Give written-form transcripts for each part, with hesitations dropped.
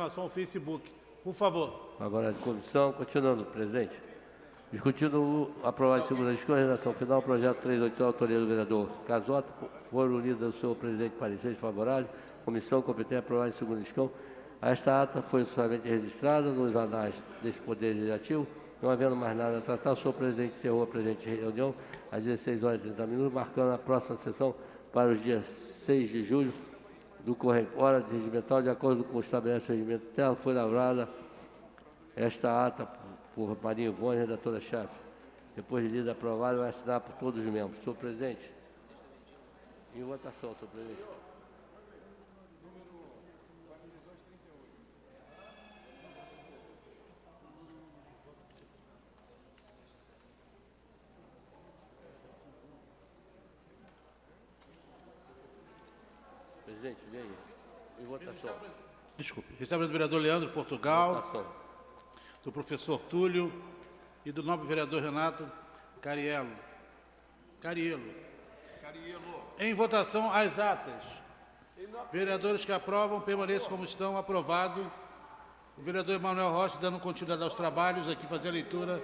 relação ao Facebook. Por favor. Agora de comissão, continuando, presidente. Discutindo aprovado em segunda discussão, redação final, projeto 380, autoria do vereador Casotto, foram unidos ao senhor presidente parecer favorável, comissão competente aprovada em segunda discussão. Esta ata foi somente registrada nos anais deste Poder Legislativo, não havendo mais nada a tratar, o senhor presidente encerrou a presente reunião às 16 horas e 30 minutos, marcando a próxima sessão para os dias 6 de julho, do corrente hora regimental, de acordo com o estabelecido regimento interno, foi lavrada esta ata por Maria Ivone, redatora-chefe. Depois de lida aprovada, vai assinar por todos os membros. Senhor presidente. Em votação, senhor presidente. Presidente, vem aí. Em votação. Desculpe. Recebe do vereador Leandro Portugal, Votação. do professor Túlio e do nobre vereador Renato Cariello. Em votação, as atas. Vereadores que aprovam, permaneçam como estão. Aprovado. O vereador Emanuel Rocha, dando continuidade aos trabalhos, aqui fazer a leitura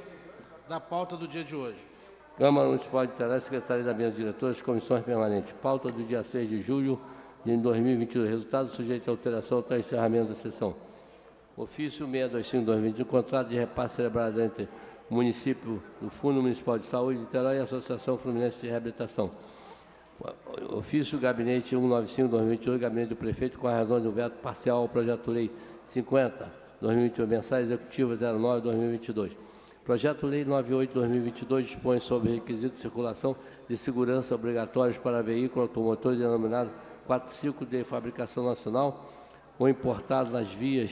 da pauta do dia de hoje. Câmara Municipal de Interesse, Secretaria da Mesa Diretores, Comissões Permanentes. Pauta do dia 6 de julho de 2022. Resultado sujeito a alteração até o encerramento da sessão. Ofício 625-2021, contrato de repasse celebrado entre o município do Fundo Municipal de Saúde de Niterói e a Associação Fluminense de Reabilitação. Ofício Gabinete 195-2022, Gabinete do Prefeito, com a razão do veto parcial ao Projeto-Lei 50-2021, mensagem executiva 09-2022. Projeto-Lei 98-2022 dispõe sobre requisitos de circulação de segurança obrigatórios para veículo automotor denominado 45 de fabricação nacional ou importado nas vias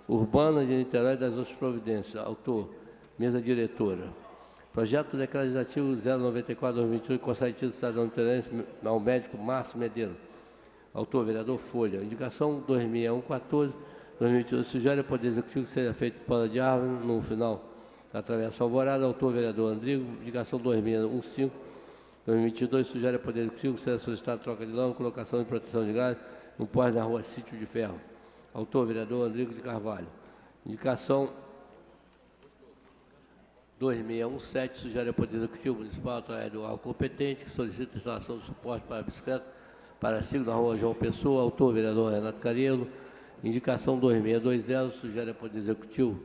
urbanas de Niterói e das outras providências. Autor, mesa diretora. Projeto Legislativo 094-2021, concedido cidadão niterói ao médico Márcio Medeiros. Autor, vereador Folha. Indicação 2061-14-2022, sugere ao Poder Executivo que seja feito poda de árvore no final da Travessa Alvorada. Autor, vereador Andrigo. Indicação 2015-2022, sugere ao Poder Executivo que seja solicitada troca de lama, colocação de proteção de grade no pós da rua Sítio de Ferro. Autor, vereador Andrigo de Carvalho. Indicação 2617, sugere ao Poder Executivo Municipal, através do órgão competente, que solicita a instalação de suporte para a bicicleta para ciclo na rua João Pessoa. Autor, vereador Renato Cariello. Indicação 2620, sugere ao Poder Executivo.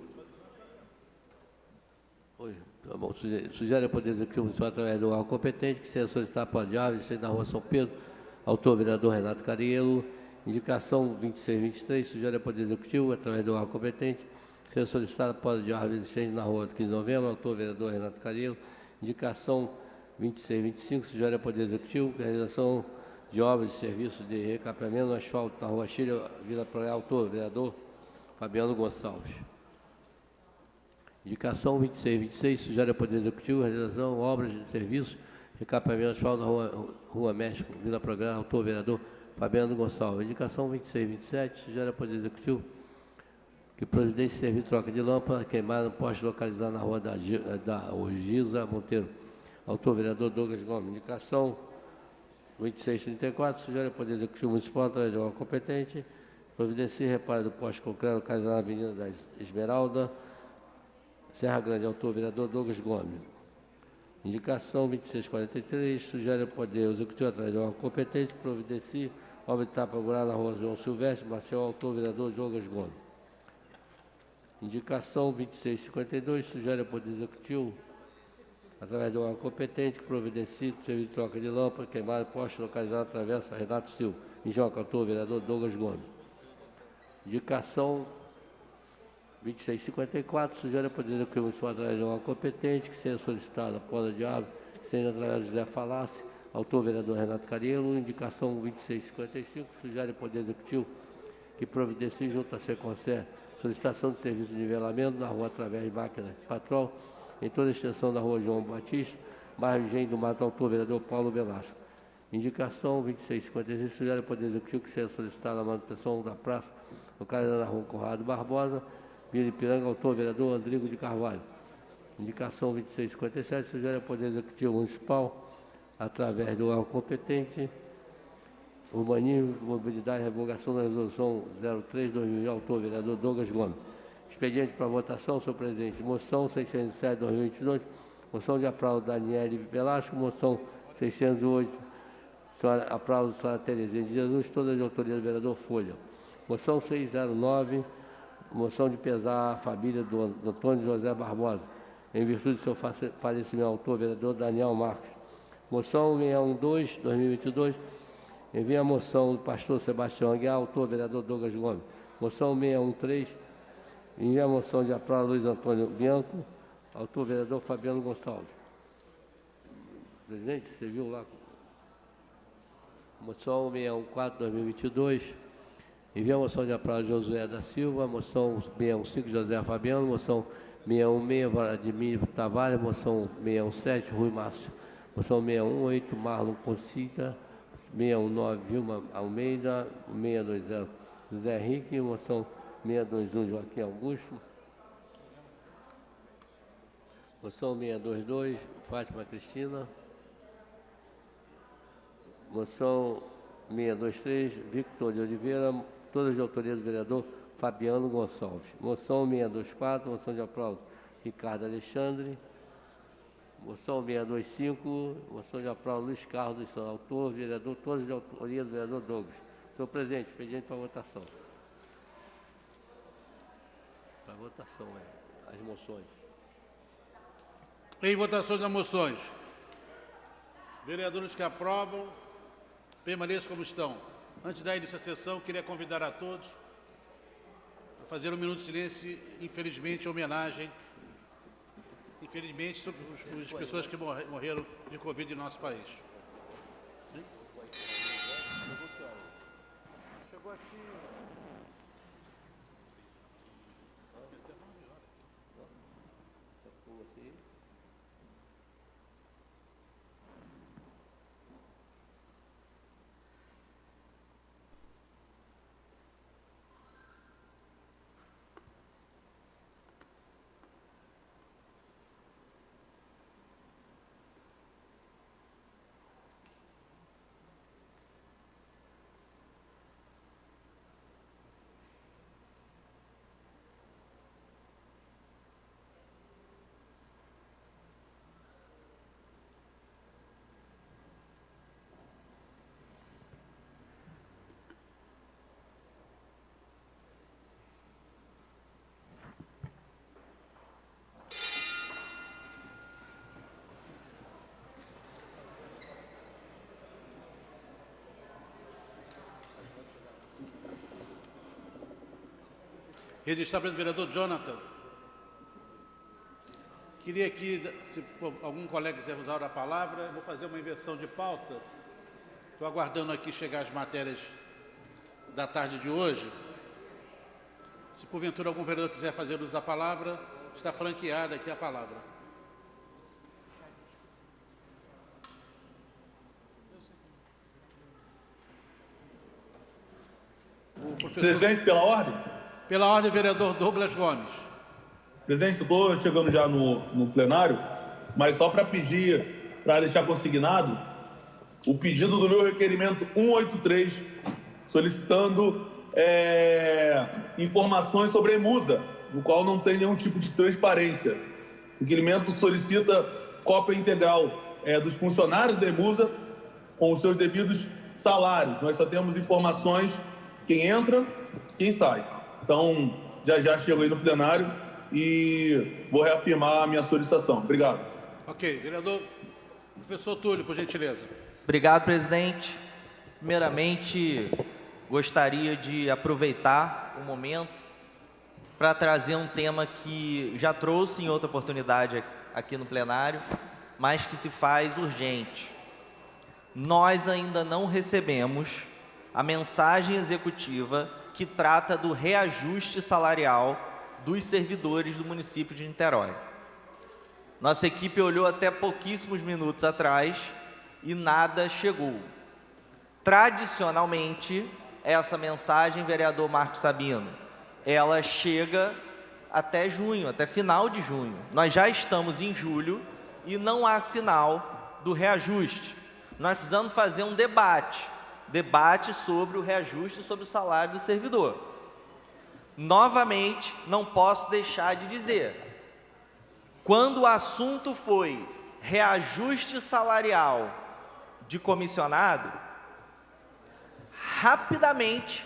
Tá bom, sugere ao Poder Executivo Municipal, através do órgão competente, que seja solicitar para de árvore na rua São Pedro. Autor, vereador Renato Cariello. Indicação 2623, sugere ao Poder Executivo, através do órgão competente, seja solicitada poda de árvore existente na rua 15 de novembro. Autor, vereador Renato Cariello. Indicação 2625, sugere ao Poder Executivo que a realização de obras de serviço de recapeamento no asfalto na rua Chile, Vila Progresso. Autor, vereador Fabiano Gonçalves. Indicação 2626, sugere ao Poder Executivo a realização de obras de serviço, recapeamento no asfalto na rua México, Vila Progresso. Autor, vereador Fabiano Gonçalves. Indicação 2627, sugere ao Poder Executivo que providência serviço de troca de lâmpada queimada no poste localizado na rua da Orgiza Monteiro. Autor, vereador Douglas Gomes. Indicação 2634, sugere ao Poder Executivo Municipal, através do órgão competente, providencia reparo do poste concreto localizado na Avenida da Esmeralda, Serra Grande. Autor, vereador Douglas Gomes. Indicação 2643, sugere ao Poder Executivo, através do órgão competente, que providencie obra de tapa rural na rua João Silvestre, Marcel. Autor, vereador Douglas Gomes. Indicação 2652, sugere ao Poder Executivo, através do órgão competente, que providencie o serviço de troca de lâmpada, queimada no poste localizado na Travessa Renato Silva. Injoca. Autor, vereador Douglas Gomes. Indicação 2654, sugere ao Poder Executivo, através do órgão competente, que seja solicitada a poda de árvore, seja através de José Falassi. Autor, vereador Renato Cariello. Indicação 2655, sugere ao Poder Executivo que providencie junto a Seconcer solicitação de serviço de nivelamento na rua através de máquina patrol, em toda a extensão da rua João Batista, bairro Engenho do Mato. Autor, vereador Paulo Velasco. Indicação 2656, sugere ao Poder Executivo que seja solicitada a manutenção da praça localizada na rua Conrado Barbosa, Vila Ipiranga. Autor, vereador Andrigo de Carvalho. Indicação 2657, sugere ao Poder Executivo Municipal, através do órgão competente, Urbanismo, Mobilidade, revogação da resolução 03/2000, autor vereador Douglas Gomes. Expediente para votação, senhor presidente. Moção 607/2022, moção de aplauso da Daniele Velasco, moção 608, aplauso da senhora Terezinha de Jesus, todas de autoria do vereador Folha. Moção 609, moção de pesar à família do Antônio José Barbosa, em virtude do seu falecimento, autor vereador Daniel Marques. Moção 612/2022, envia a moção do pastor Sebastião Aguiar, autor vereador Douglas Gomes. Moção 613, envia a moção de aplauso Luiz Antônio Bianco, autor vereador Fabiano Gonçalves. Presidente, você viu lá? Moção 614/2022, envia a moção de aplauso Josué da Silva, moção 615 José Fabiano, moção 616 Vladimir Tavares, moção 617 Rui Márcio, moção 618 Marlon Concita, 619 Vilma Almeida, 620 José Henrique, moção 621 Joaquim Augusto, moção 622 Fátima Cristina, moção 623 Victor de Oliveira, todas de autoria do vereador Fabiano Gonçalves. Moção 624, moção de aplauso Ricardo Alexandre. Moção 625, moção de aplauso Luiz Carlos dos Santos, autor, vereador, todas de autoria do vereador Douglas. Senhor presidente, expediente para votação. Para votação, as moções. Em votações as moções. Vereadores que aprovam, permaneçam como estão. Antes da início da sessão, queria convidar a todos a fazer um minuto de silêncio, infelizmente, em homenagem, infelizmente, sobre as pessoas que morreram de Covid em nosso país. Chegou aqui. Registrar pelo vereador Jonathan. Queria que, se algum colega quiser usar a palavra, vou fazer uma inversão de pauta. Estou aguardando aqui chegar as matérias da tarde de hoje. Se porventura algum vereador quiser fazer uso da palavra, está franqueada aqui a palavra. Presidente, pela ordem? Pela ordem, vereador Douglas Gomes. Presidente, estou chegando já no plenário, mas só para pedir, para deixar consignado, o pedido do meu requerimento 183, solicitando informações sobre a EMUSA, no qual não tem nenhum tipo de transparência. O requerimento solicita cópia integral dos funcionários da EMUSA com os seus devidos salários. Nós só temos informações quem entra, quem sai. Então, já chego aí no plenário e vou reafirmar a minha solicitação. Obrigado. Ok. Vereador, professor Túlio, por gentileza. Obrigado, presidente. Primeiramente, gostaria de aproveitar o momento para trazer um tema que já trouxe em outra oportunidade aqui no plenário, mas que se faz urgente. Nós ainda não recebemos a mensagem executiva que trata do reajuste salarial dos servidores do município de Niterói. Nossa equipe olhou até pouquíssimos minutos atrás e nada chegou. Tradicionalmente, essa mensagem, vereador Marcos Sabino, ela chega até junho, até final de junho. Nós já estamos em julho e não há sinal do reajuste. Nós precisamos fazer um debate debate sobre o reajuste sobre o salário do servidor. Novamente, não posso deixar de dizer, quando o assunto foi reajuste salarial de comissionado, rapidamente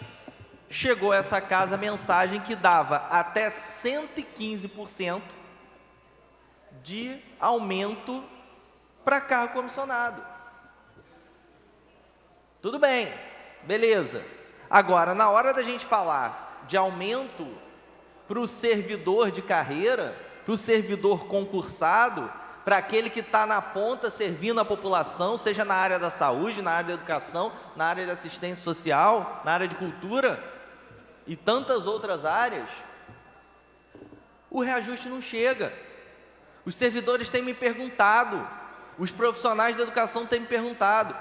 chegou a essa casa a mensagem que dava até 115% de aumento para cargo comissionado. Tudo bem, beleza. Agora, na hora da gente falar de aumento para o servidor de carreira, para o servidor concursado, para aquele que está na ponta servindo a população, seja na área da saúde, na área da educação, na área de assistência social, na área de cultura e tantas outras áreas, o reajuste não chega. Os servidores têm me perguntado, os profissionais da educação têm me perguntado,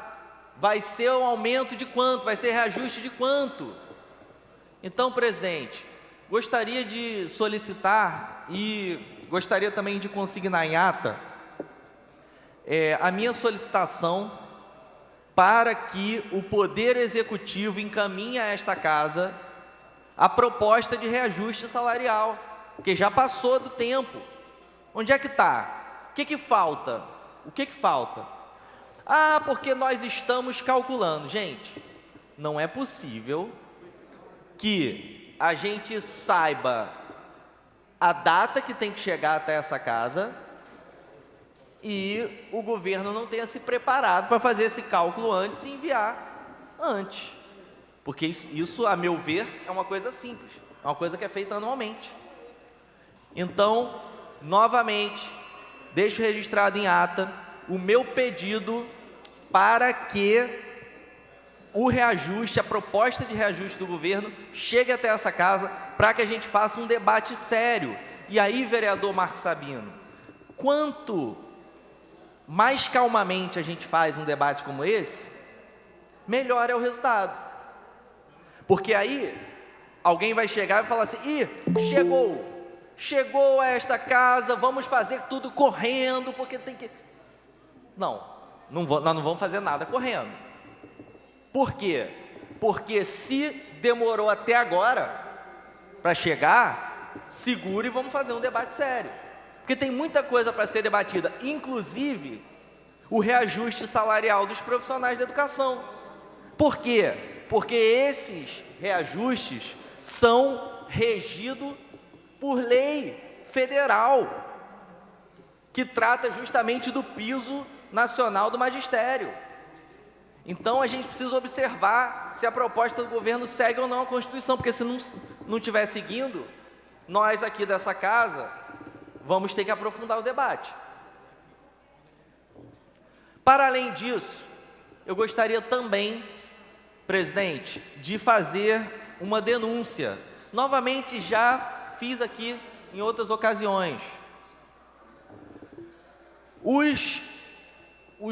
vai ser um aumento de quanto? Vai ser reajuste de quanto? Então, presidente, gostaria de solicitar e gostaria também de consignar em ata a minha solicitação para que o Poder Executivo encaminhe a esta casa a proposta de reajuste salarial, porque já passou do tempo. Onde é que está? O que falta? O que falta? Ah, porque nós estamos calculando. Gente, não é possível que a gente saiba a data que tem que chegar até essa casa e o governo não tenha se preparado para fazer esse cálculo antes e enviar antes. Porque isso, a meu ver, é uma coisa simples, é uma coisa que é feita anualmente. Então, novamente, deixo registrado em ata o meu pedido para que o reajuste, a proposta de reajuste do governo chegue até essa casa para que a gente faça um debate sério. E aí, vereador Marco Sabino, quanto mais calmamente a gente faz um debate como esse, melhor é o resultado. Porque aí, alguém vai chegar e falar assim, chegou a esta casa, vamos fazer tudo correndo, porque tem que... Nós não vamos fazer nada correndo. Por quê? Porque se demorou até agora para chegar, segure e vamos fazer um debate sério. Porque tem muita coisa para ser debatida, inclusive o reajuste salarial dos profissionais da educação. Por quê? Porque esses reajustes são regidos por lei federal, que trata justamente do piso nacional do magistério. Então, a gente precisa observar se a proposta do governo segue ou não a Constituição, porque se não estiver seguindo, nós aqui dessa casa vamos ter que aprofundar o debate. Para além disso, eu gostaria também, presidente, de fazer uma denúncia. Novamente, já fiz aqui em outras ocasiões. Os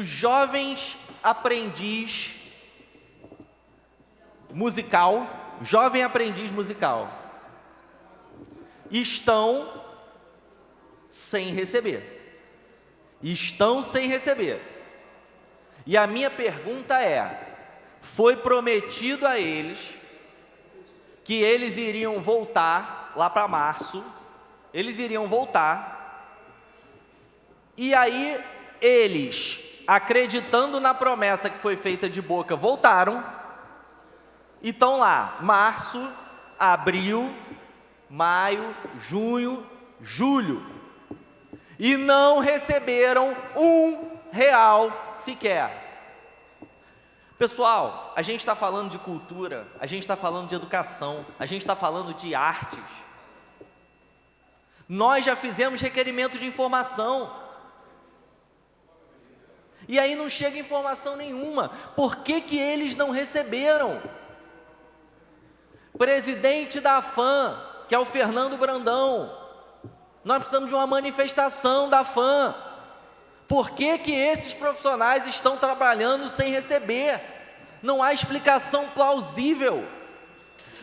jovens aprendiz musical, jovem aprendiz musical, estão sem receber. Estão sem receber. E a minha pergunta é, foi prometido a eles que eles iriam voltar lá para março, eles iriam voltar, e aí eles, acreditando na promessa que foi feita de boca, voltaram, e estão lá, março, abril, maio, junho, julho, e não receberam R$1 sequer. Pessoal, a gente está falando de cultura, a gente está falando de educação, a gente está falando de artes. Nós já fizemos requerimento de informação. E aí não chega informação nenhuma. Por que que eles não receberam? Presidente da AFAM, que é o Fernando Brandão, nós precisamos de uma manifestação da AFAM. Por que que esses profissionais estão trabalhando sem receber? Não há explicação plausível.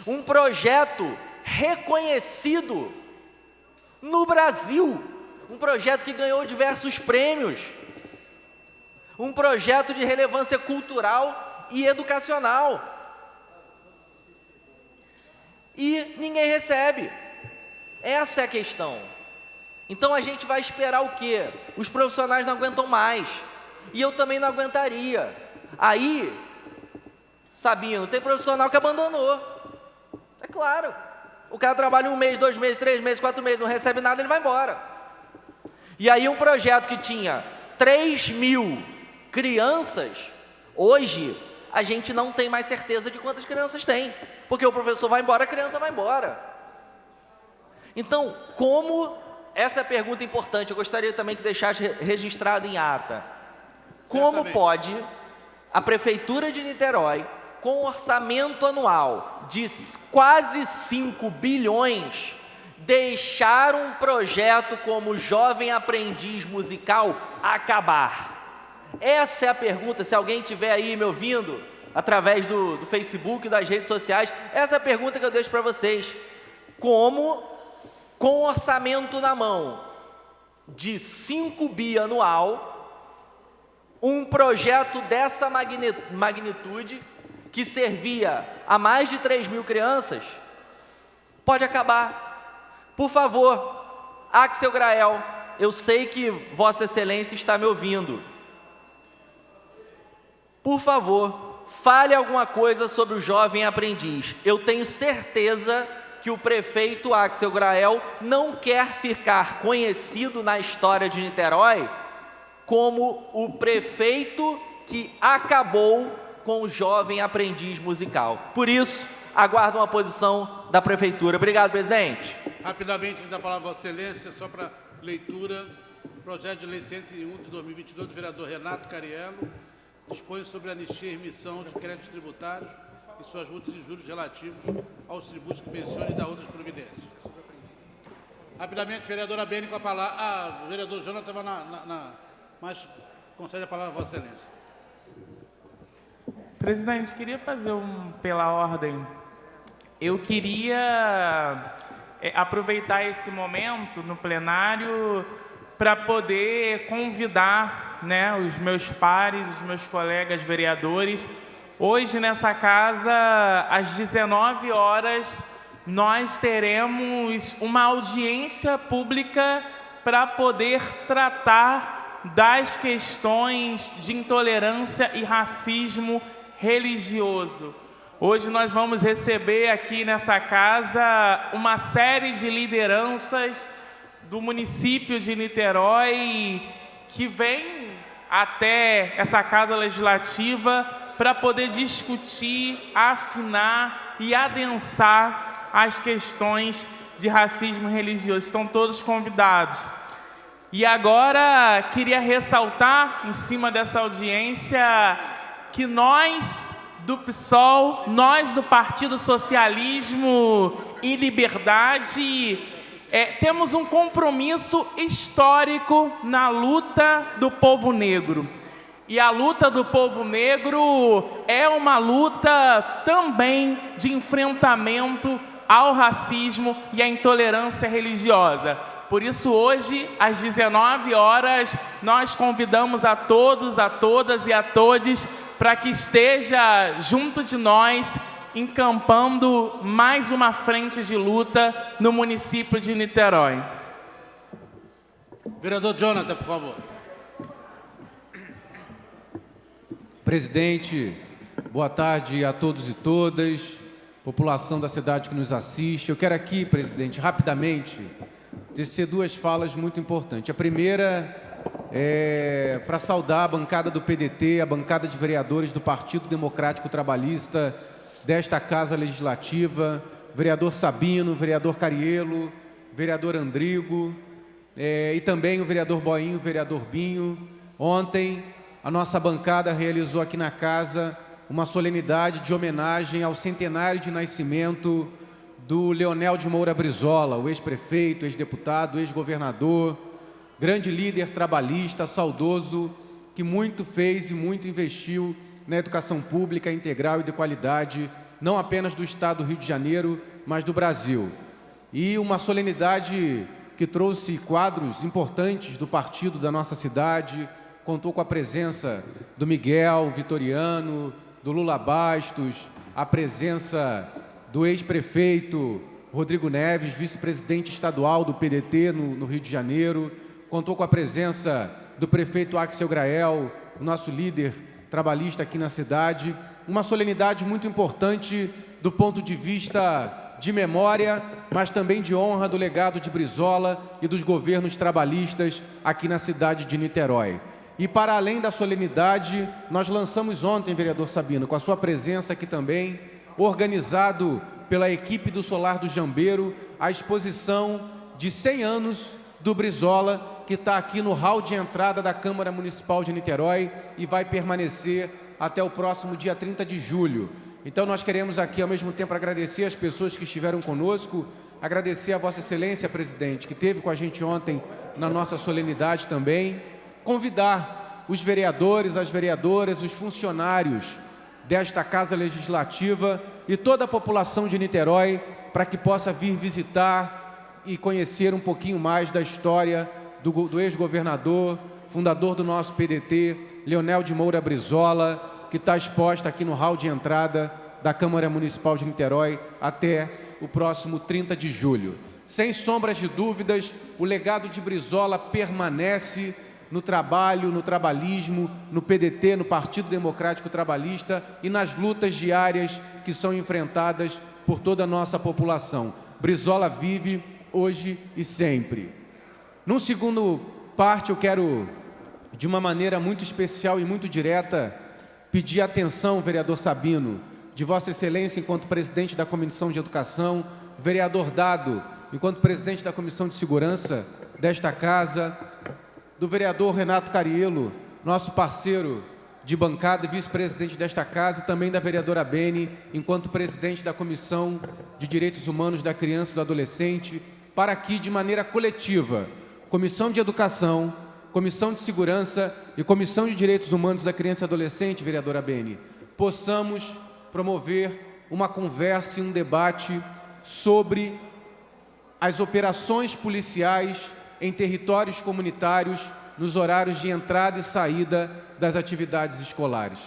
Um projeto reconhecido no Brasil, um projeto que ganhou diversos prêmios, um projeto de relevância cultural e educacional. E ninguém recebe. Essa é a questão. Então a gente vai esperar o quê? Os profissionais não aguentam mais. E eu também não aguentaria. Aí, Sabino, tem profissional que abandonou. É claro. O cara trabalha 1 mês, 2 meses, 3 meses, 4 meses, não recebe nada, ele vai embora. E aí um projeto que tinha 3.000 crianças, hoje a gente não tem mais certeza de quantas crianças tem. Porque o professor vai embora, a criança vai embora. Então, como... Essa é a pergunta importante, eu gostaria também que deixasse registrado em ata. Como pode a Prefeitura de Niterói, com um orçamento anual de quase 5 bilhões, deixar um projeto como o Jovem Aprendiz Musical acabar? Essa é a pergunta, se alguém estiver aí me ouvindo, através do Facebook e das redes sociais, essa é a pergunta que eu deixo para vocês. Como, com um orçamento na mão de 5 bi anual, um projeto dessa magnitude, que servia a mais de 3.000 crianças, pode acabar? Por favor, Axel Grael, eu sei que Vossa Excelência está me ouvindo. Por favor, fale alguma coisa sobre o Jovem Aprendiz. Eu tenho certeza que o prefeito Axel Grael não quer ficar conhecido na história de Niterói como o prefeito que acabou com o Jovem Aprendiz Musical. Por isso, aguardo uma posição da prefeitura. Obrigado, presidente. Rapidamente, da palavra a Vossa Excelência, só para leitura, projeto de lei 101 de 2022 do vereador Renato Cariello, dispõe sobre anistia e remissão de créditos tributários e suas multas e juros relativos aos tributos que mencione e da outras providências. Rapidamente, vereadora Beni com a palavra. O vereador Jonathan estava mas concede a palavra a Vossa Excelência. Presidente, queria fazer pela ordem. Eu queria aproveitar esse momento no plenário para poder convidar, né, os meus pares, os meus colegas vereadores. Hoje, nessa casa, às 19 horas, nós teremos uma audiência pública para poder tratar das questões de intolerância e racismo religioso. Hoje nós vamos receber aqui nessa casa uma série de lideranças do município de Niterói que vem até essa casa legislativa para poder discutir, afinar e adensar as questões de racismo religioso. Estão todos convidados. E agora queria ressaltar, em cima dessa audiência, que nós do PSOL, nós do Partido Socialismo e Liberdade, temos um compromisso histórico na luta do povo negro. E a luta do povo negro é uma luta também de enfrentamento ao racismo e à intolerância religiosa. Por isso, hoje, às 19 horas, nós convidamos a todos, a todas e a todos para que esteja junto de nós, encampando mais uma frente de luta no município de Niterói. Vereador Jonathan, por favor. Presidente, boa tarde a todos e todas, população da cidade que nos assiste. Eu quero aqui, presidente, rapidamente, tecer duas falas muito importantes. A primeira é para saudar a bancada do PDT, a bancada de vereadores do Partido Democrático Trabalhista desta Casa Legislativa, vereador Sabino, vereador Cariello, vereador Andrigo, e também o vereador Boinho, o vereador Binho. Ontem, a nossa bancada realizou aqui na casa uma solenidade de homenagem ao centenário de nascimento do Leonel de Moura Brizola, o ex-prefeito, ex-deputado, ex-governador, grande líder trabalhista, saudoso, que muito fez e muito investiu na educação pública integral e de qualidade, não apenas do estado do Rio de Janeiro, mas do Brasil. E uma solenidade que trouxe quadros importantes do partido da nossa cidade, contou com a presença do Miguel Vitoriano, do Lula Bastos, a presença do ex-prefeito Rodrigo Neves, vice-presidente estadual do PDT no Rio de Janeiro, contou com a presença do prefeito Axel Grael, o nosso líder trabalhista aqui na cidade. Uma solenidade muito importante do ponto de vista de memória, mas também de honra do legado de Brizola e dos governos trabalhistas aqui na cidade de Niterói. E para além da solenidade, nós lançamos ontem, vereador Sabino, com a sua presença aqui também, organizado pela equipe do Solar do Jambeiro, a exposição de 100 anos do Brizola, que está aqui no hall de entrada da Câmara Municipal de Niterói e vai permanecer até o próximo dia 30 de julho. Então nós queremos aqui, ao mesmo tempo, agradecer as pessoas que estiveram conosco, agradecer a Vossa Excelência, presidente, que esteve com a gente ontem na nossa solenidade também, convidar os vereadores, as vereadoras, os funcionários desta Casa Legislativa e toda a população de Niterói para que possa vir visitar e conhecer um pouquinho mais da história do ex-governador, fundador do nosso PDT, Leonel de Moura Brizola, que está exposta aqui no hall de entrada da Câmara Municipal de Niterói até o próximo 30 de julho. Sem sombras de dúvidas, o legado de Brizola permanece no trabalho, no trabalhismo, no PDT, no Partido Democrático Trabalhista e nas lutas diárias que são enfrentadas por toda a nossa população. Brizola vive hoje e sempre. Num segundo parte, eu quero, de uma maneira muito especial e muito direta, pedir atenção, vereador Sabino, de Vossa Excelência, enquanto presidente da Comissão de Educação, vereador Dado, enquanto presidente da Comissão de Segurança desta Casa, do vereador Renato Cariello, nosso parceiro de bancada e vice-presidente desta Casa, e também da vereadora Beni, enquanto presidente da Comissão de Direitos Humanos da Criança e do Adolescente, para aqui, de maneira coletiva, Comissão de Educação, Comissão de Segurança e Comissão de Direitos Humanos da Criança e Adolescente, vereadora Beni, possamos promover uma conversa e um debate sobre as operações policiais em territórios comunitários nos horários de entrada e saída das atividades escolares.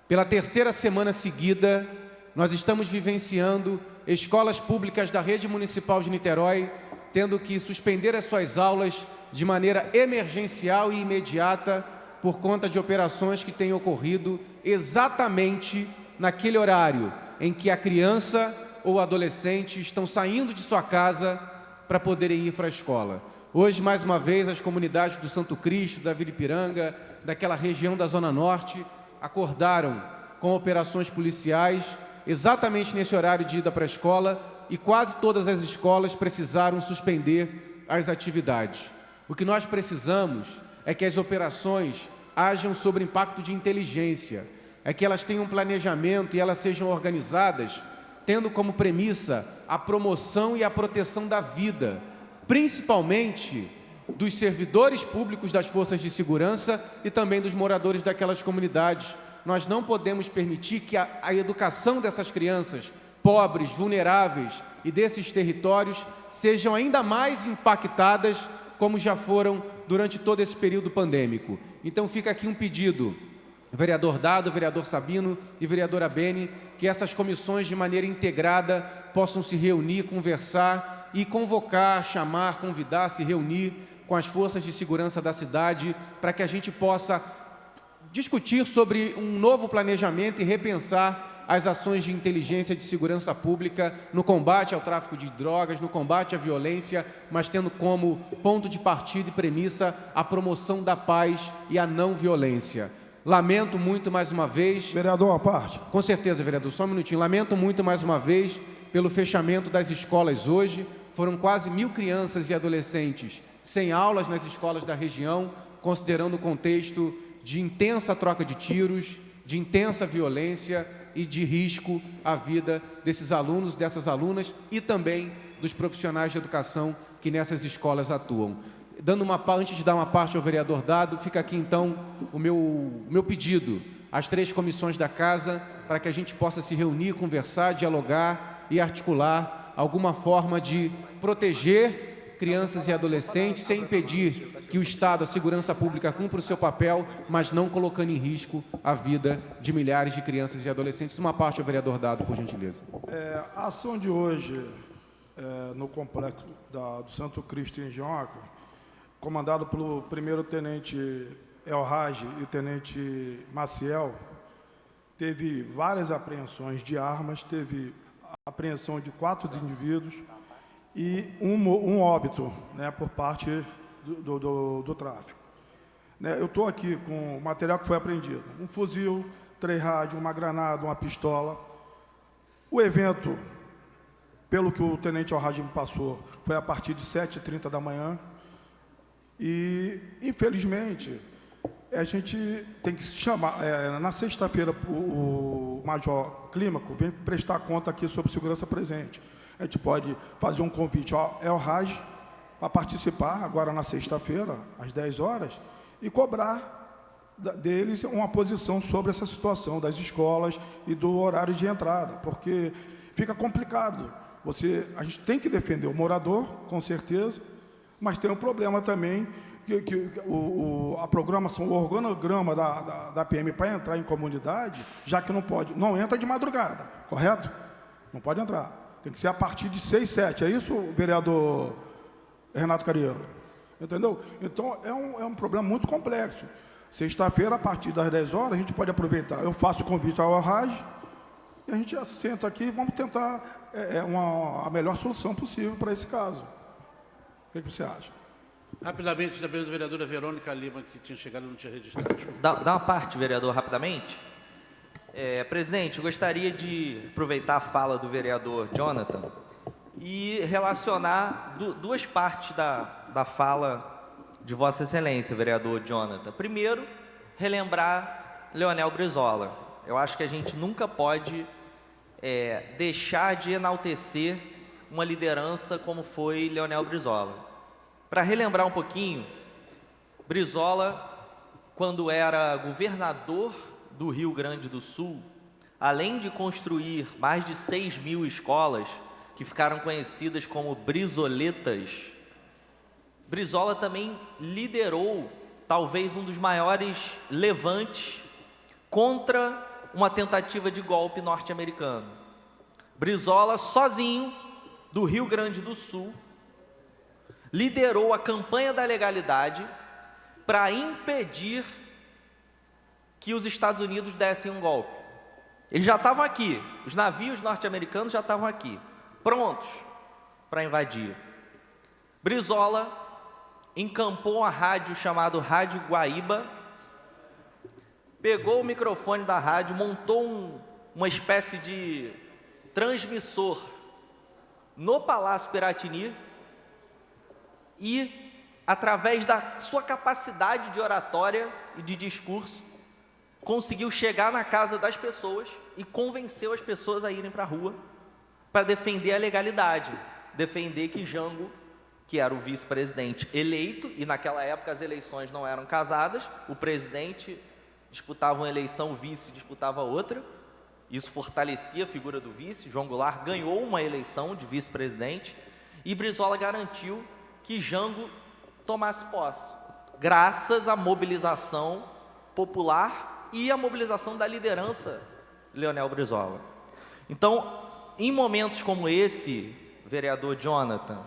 Pela terceira semana seguida, nós estamos vivenciando escolas públicas da rede municipal de Niterói tendo que suspender as suas aulas de maneira emergencial e imediata por conta de operações que têm ocorrido exatamente naquele horário em que a criança ou adolescente estão saindo de sua casa para poderem ir para a escola. Hoje, mais uma vez, as comunidades do Santo Cristo, da Vila Ipiranga, daquela região da Zona Norte, acordaram com operações policiais exatamente nesse horário de ida para a escola e quase todas as escolas precisaram suspender as atividades. O que nós precisamos é que as operações ajam sobre impacto de inteligência, é que elas tenham um planejamento e elas sejam organizadas tendo como premissa a promoção e a proteção da vida, principalmente dos servidores públicos das forças de segurança e também dos moradores daquelas comunidades. Nós não podemos permitir que a educação dessas crianças pobres, vulneráveis e desses territórios sejam ainda mais impactadas como já foram durante todo esse período pandêmico. Então fica aqui um pedido, vereador Dado, vereador Sabino e vereadora Beni, que essas comissões de maneira integrada possam se reunir, conversar e convocar, chamar, convidar, se reunir com as forças de segurança da cidade para que a gente possa discutir sobre um novo planejamento e repensar as ações de inteligência e de segurança pública no combate ao tráfico de drogas, no combate à violência, mas tendo como ponto de partida e premissa a promoção da paz e a não violência. Lamento muito mais uma vez... Vereador, à parte. Com certeza, vereador, só um minutinho. Lamento muito mais uma vez pelo fechamento das escolas hoje. Foram quase 1.000 crianças e adolescentes sem aulas nas escolas da região, considerando o contexto de intensa troca de tiros, de intensa violência e de risco à vida desses alunos, dessas alunas e também dos profissionais de educação que nessas escolas atuam. Antes de dar uma parte ao vereador Dado, fica aqui então o meu pedido às 3 comissões da Casa para que a gente possa se reunir, conversar, dialogar e articular alguma forma de proteger crianças e adolescentes, sem impedir que o Estado, a segurança pública, cumpra o seu papel, mas não colocando em risco a vida de milhares de crianças e adolescentes. Uma parte ao vereador Dado, por gentileza. A ação de hoje, no complexo do Santo Cristo em Engenhoca, comandado pelo primeiro-tenente Elrage e o tenente Maciel, teve várias apreensões de armas, teve a apreensão de 4 indivíduos e um óbito, né, por parte do tráfico. Eu estou aqui com o material que foi apreendido: um fuzil, 3 rádios, uma granada, uma pistola. O evento, pelo que o tenente Elrage me passou, foi a partir de 7h30 da manhã e, infelizmente, a gente tem que chamar. Na sexta-feira, o Major Clímaco vem prestar conta aqui sobre segurança presente. A gente pode fazer um convite ao Elrage para participar agora na sexta-feira, às 10 horas, e cobrar deles uma posição sobre essa situação das escolas e do horário de entrada, porque fica complicado. A gente tem que defender o morador, com certeza, mas tem um problema também a programação, o organograma da PM para entrar em comunidade, já que não entra de madrugada, correto? Não pode entrar. Tem que ser a partir de 6, 7. É isso, vereador Renato Cariello? Entendeu? Então, é um problema muito complexo. Sexta-feira, a partir das 10 horas, a gente pode aproveitar. Eu faço o convite ao Elrage e a gente senta aqui e vamos tentar a melhor solução possível para esse caso. O que você acha? Rapidamente, sabendo da vereadora Verônica Lima, que tinha chegado e não tinha registrado. Dá uma parte, vereador, rapidamente. Presidente, eu gostaria de aproveitar a fala do vereador Jonathan e relacionar duas partes da fala de Vossa Excelência, vereador Jonathan. Primeiro, relembrar Leonel Brizola. Eu acho que a gente nunca pode deixar de enaltecer uma liderança como foi Leonel Brizola. Para relembrar um pouquinho, Brizola, quando era governador do Rio Grande do Sul, além de construir mais de 6.000 escolas, que ficaram conhecidas como brizoletas, Brizola também liderou talvez um dos maiores levantes contra uma tentativa de golpe norte-americano. Brizola, sozinho, do Rio Grande do Sul, liderou a campanha da legalidade para impedir que os Estados Unidos dessem um golpe. Eles já estavam aqui, os navios norte-americanos já estavam aqui, prontos para invadir. Brizola encampou uma rádio chamada Rádio Guaíba, pegou o microfone da rádio, montou uma espécie de transmissor no Palácio Piratini e, através da sua capacidade de oratória e de discurso, conseguiu chegar na casa das pessoas e convenceu as pessoas a irem para a rua para defender a legalidade, defender que Jango, que era o vice-presidente eleito, e naquela época as eleições não eram casadas, o presidente disputava uma eleição, o vice disputava outra, isso fortalecia a figura do vice. João Goulart ganhou uma eleição de vice-presidente e Brizola garantiu que Jango tomasse posse, graças à mobilização popular e à mobilização da liderança Leonel Brizola. Então, em momentos como esse, vereador Jonathan,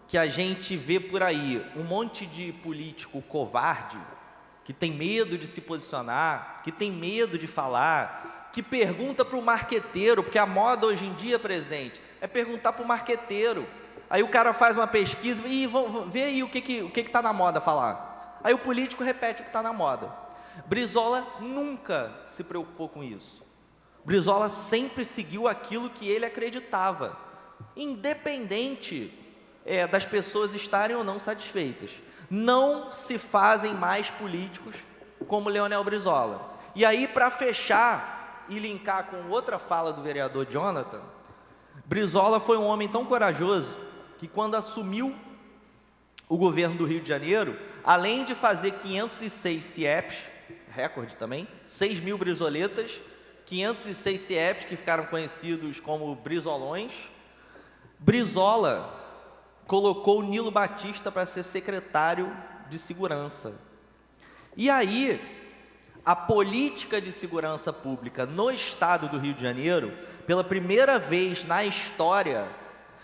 que a gente vê por aí um monte de político covarde, que tem medo de se posicionar, que tem medo de falar, que pergunta para o marqueteiro, porque a moda hoje em dia, presidente, é perguntar para o marqueteiro. Aí o cara faz uma pesquisa e vê aí o que está na moda falar. Aí o político repete o que está na moda. Brizola nunca se preocupou com isso. Brizola sempre seguiu aquilo que ele acreditava, independente das pessoas estarem ou não satisfeitas. Não se fazem mais políticos como Leonel Brizola. E aí, para fechar e linkar com outra fala do vereador Jonathan, Brizola foi um homem tão corajoso que, quando assumiu o governo do Rio de Janeiro, além de fazer 506 CIEPs, recorde também, 6.000 brizoletas, 506 CIEPs que ficaram conhecidos como brizolões, Brizola colocou o Nilo Batista para ser secretário de segurança. E aí, a política de segurança pública no estado do Rio de Janeiro, pela primeira vez na história,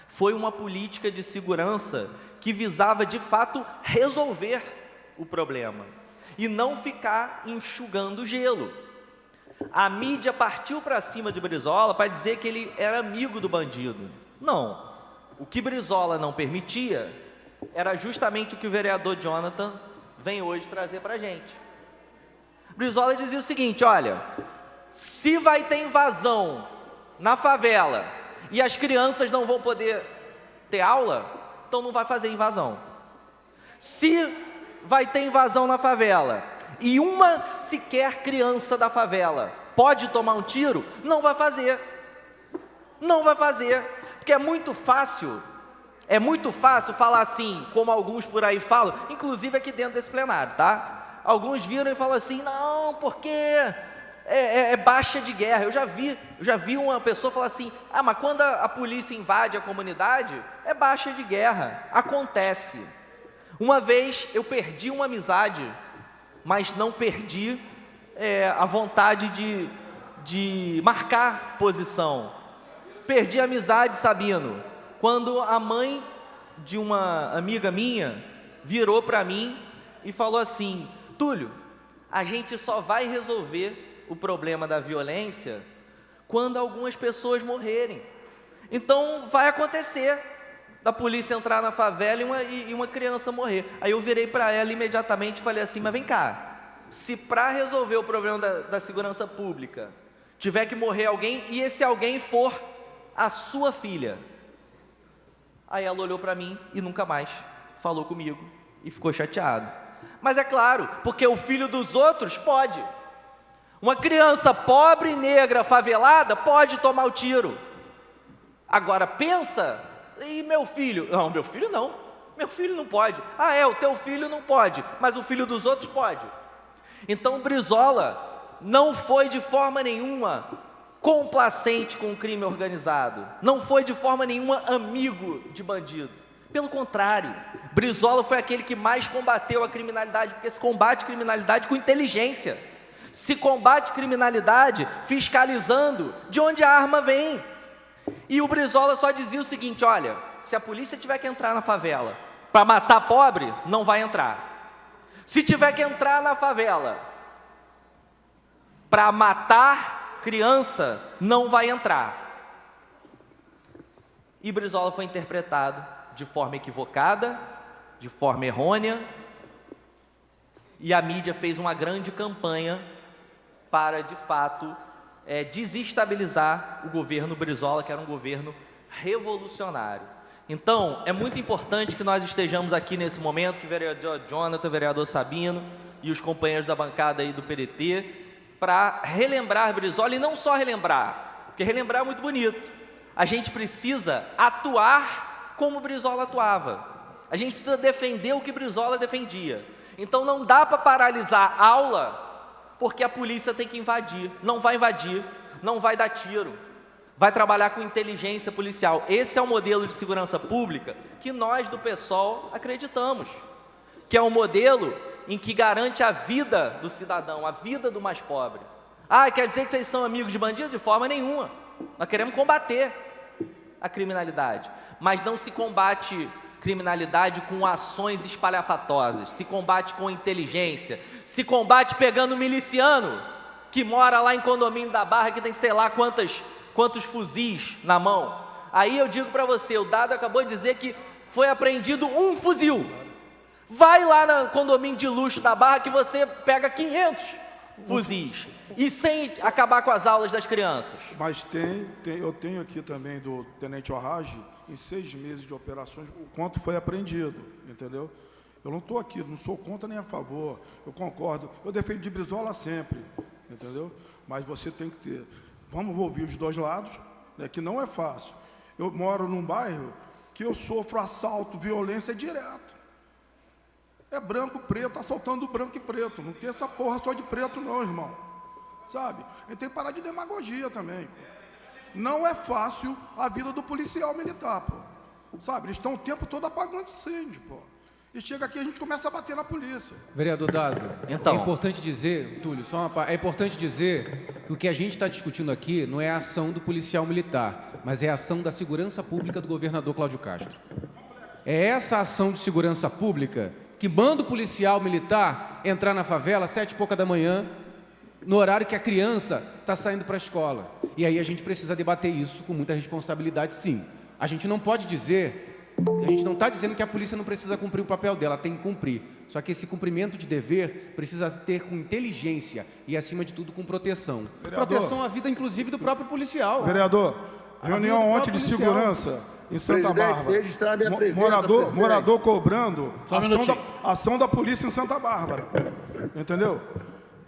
foi uma política de segurança que visava, de fato, resolver o problema e não ficar enxugando gelo. A mídia partiu para cima de Brizola para dizer que ele era amigo do bandido. Não. O que Brizola não permitia era justamente o que o vereador Jonathan vem hoje trazer para a gente. Brizola dizia o seguinte: olha, se vai ter invasão na favela e as crianças não vão poder ter aula, então não vai fazer invasão. Se vai ter invasão na favela e uma sequer criança da favela pode tomar um tiro, não vai fazer. Não vai fazer, porque é muito fácil falar assim, como alguns por aí falam, inclusive aqui dentro desse plenário, tá? Alguns viram e falam assim, não, porque é baixa de guerra. Eu já vi uma pessoa falar assim, mas quando a polícia invade a comunidade, é baixa de guerra. Acontece. Uma vez eu perdi uma amizade, mas não perdi a vontade de marcar posição. Perdi a amizade, Sabino, quando a mãe de uma amiga minha virou para mim e falou assim, Túlio, a gente só vai resolver o problema da violência quando algumas pessoas morrerem. Então vai acontecer da polícia entrar na favela e uma criança morrer. Aí eu virei para ela imediatamente e falei assim, mas vem cá, se para resolver o problema da segurança pública tiver que morrer alguém e esse alguém for a sua filha. Aí ela olhou para mim e nunca mais falou comigo e ficou chateado. Mas é claro, porque o filho dos outros pode. Uma criança pobre, negra, favelada, pode tomar o tiro. Agora pensa, e meu filho? Não, meu filho não. Meu filho não pode. O teu filho não pode, mas o filho dos outros pode. Então Brizola não foi de forma nenhuma complacente com o crime organizado. Não foi de forma nenhuma amigo de bandido. Pelo contrário, Brizola foi aquele que mais combateu a criminalidade, porque se combate criminalidade com inteligência. Se combate criminalidade fiscalizando de onde a arma vem. E o Brizola só dizia o seguinte, olha, se a polícia tiver que entrar na favela para matar pobre, não vai entrar. Se tiver que entrar na favela para matar criança, não vai entrar. E Brizola foi interpretado de forma equivocada, de forma errônea, e a mídia fez uma grande campanha para, de fato, desestabilizar o governo Brizola, que era um governo revolucionário. Então, é muito importante que nós estejamos aqui nesse momento, que o vereador Jonathan, o vereador Sabino e os companheiros da bancada aí do PDT, para relembrar Brizola, e não só relembrar, porque relembrar é muito bonito. A gente precisa atuar como Brizola atuava. A gente precisa defender o que Brizola defendia. Então não dá para paralisar a aula porque a polícia tem que invadir. Não vai invadir, não vai dar tiro. Vai trabalhar com inteligência policial. Esse é o modelo de segurança pública que nós do PSOL acreditamos. Que é um modelo em que garante a vida do cidadão, a vida do mais pobre. Quer dizer que vocês são amigos de bandido? De forma nenhuma. Nós queremos combater a criminalidade. Mas não se combate criminalidade com ações espalhafatosas, se combate com inteligência, se combate pegando um miliciano que mora lá em condomínio da Barra, que tem sei lá quantos fuzis na mão. Aí eu digo para você, o Dado acabou de dizer que foi apreendido um fuzil. Vai lá no condomínio de luxo da Barra que você pega 500 fuzis, e sem acabar com as aulas das crianças. Mas eu tenho aqui também do Tenente Orrage, em 6 meses de operações, o quanto foi apreendido, entendeu? Eu não estou aqui, não sou contra nem a favor, eu concordo, eu defendo de Brizola sempre, entendeu? Mas você tem que ter, vamos ouvir os dois lados, né, que não é fácil. Eu moro num bairro que eu sofro assalto, violência direto. É branco, preto, assaltando branco e preto, não tem essa porra só de preto não, irmão. Sabe? A gente tem que parar de demagogia também. Não é fácil a vida do policial militar, pô. Sabe, eles estão o tempo todo apagando incêndio, pô. E chega aqui, a gente começa a bater na polícia. Vereador Dado, Então. é importante dizer, Túlio, é importante dizer que o que a gente está discutindo aqui não é a ação do policial militar, mas é a ação da segurança pública do governador Cláudio Castro. É essa ação de segurança pública que manda o policial militar entrar na favela às 7h pouca da manhã, no horário que a criança está saindo para a escola. E aí a gente precisa debater isso com muita responsabilidade, sim. A gente não pode dizer... A gente não está dizendo que a polícia não precisa cumprir o papel dela, tem que cumprir. Só que esse cumprimento de dever precisa ter com inteligência e, acima de tudo, com proteção. Vereador. Proteção à vida, inclusive, do próprio policial. Vereador, reunião do ontem de próprio segurança em Santa Presidente, Bárbara. registrar minha presença, presidente. Morador cobrando Só um minutinho. ação da polícia em Santa Bárbara. Entendeu?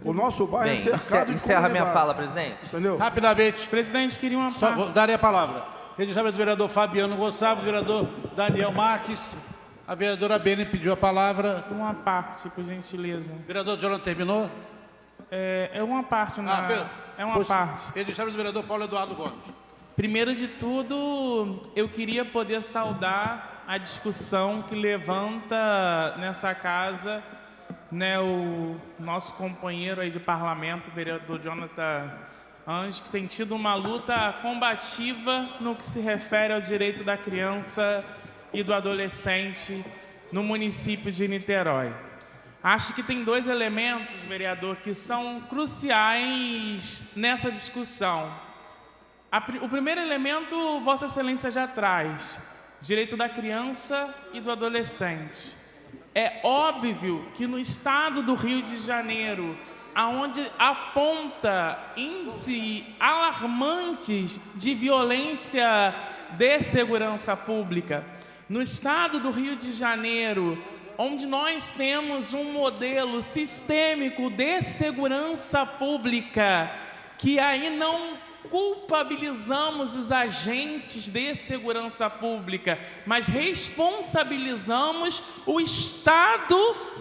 O nosso bairro Bem, é cercado de encerra minha comunidade. fala, presidente. Entendeu? Rapidamente, Presidente, queria uma só parte. vou dar a palavra. Registramento do vereador Fabiano Gonçalves, vereador Daniel Marques. A vereadora Bene pediu a palavra. Uma parte, por gentileza. Vereador Jonathan terminou? É uma parte, é uma parte. Registramento do vereador Paulo Eduardo Gomes. Primeiro de tudo, eu queria poder saudar a discussão que levanta nessa casa, né, o nosso companheiro aí de parlamento, o vereador Jonathan Anjos, que tem tido uma luta combativa no que se refere ao direito da criança e do adolescente no município de Niterói. Acho que tem dois elementos, vereador, que são cruciais nessa discussão. O primeiro elemento, Vossa Excelência já traz, direito da criança e do adolescente. É óbvio que no estado do Rio de Janeiro, aonde aponta índices alarmantes de violência de segurança pública, no estado do Rio de Janeiro, onde nós temos um modelo sistêmico de segurança pública, que aí não culpabilizamos os agentes de segurança pública, mas responsabilizamos o Estado,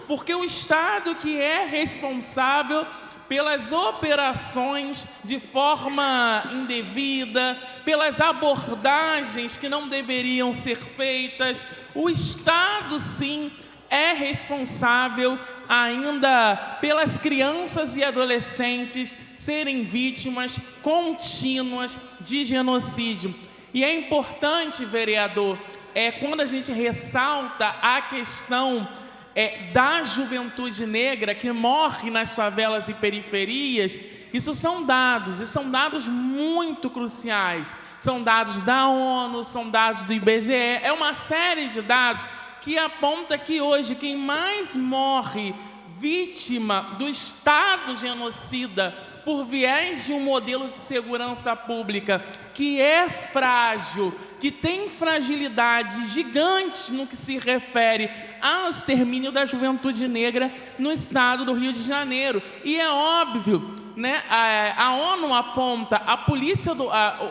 porque o Estado que é responsável pelas operações de forma indevida, pelas abordagens que não deveriam ser feitas. O Estado, sim, é responsável ainda pelas crianças e adolescentes serem vítimas contínuas de genocídio. E é importante, vereador, quando a gente ressalta a questão da juventude negra que morre nas favelas e periferias, isso são dados, e são dados muito cruciais. São dados da ONU, são dados do IBGE, é uma série de dados que aponta que hoje quem mais morre vítima do Estado genocida por viés de um modelo de segurança pública que é frágil, que tem fragilidades gigantes no que se refere ao extermínio da juventude negra no estado do Rio de Janeiro. E é óbvio, né, a ONU aponta, a polícia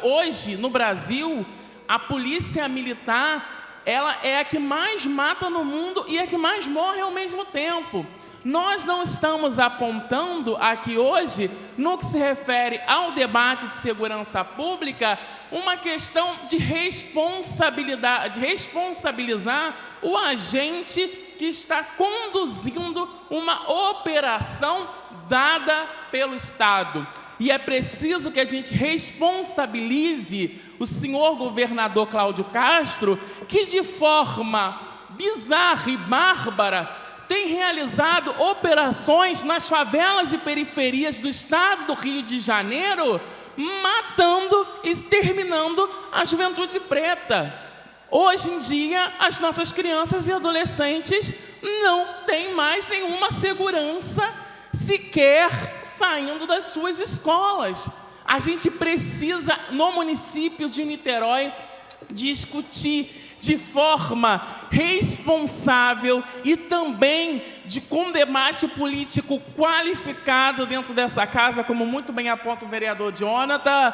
hoje no Brasil, a polícia militar, ela é a que mais mata no mundo e a que mais morre ao mesmo tempo. Nós não estamos apontando aqui hoje, no que se refere ao debate de segurança pública, uma questão de responsabilidade, de responsabilizar o agente que está conduzindo uma operação dada pelo Estado. E é preciso que a gente responsabilize o senhor governador Cláudio Castro, que de forma bizarra e bárbara tem realizado operações nas favelas e periferias do estado do Rio de Janeiro, matando, exterminando a juventude preta. Hoje em dia, as nossas crianças e adolescentes não têm mais nenhuma segurança sequer saindo das suas escolas. A gente precisa, no município de Niterói, discutir de forma responsável e também com debate político qualificado dentro dessa casa, como muito bem aponta o vereador Jonathan,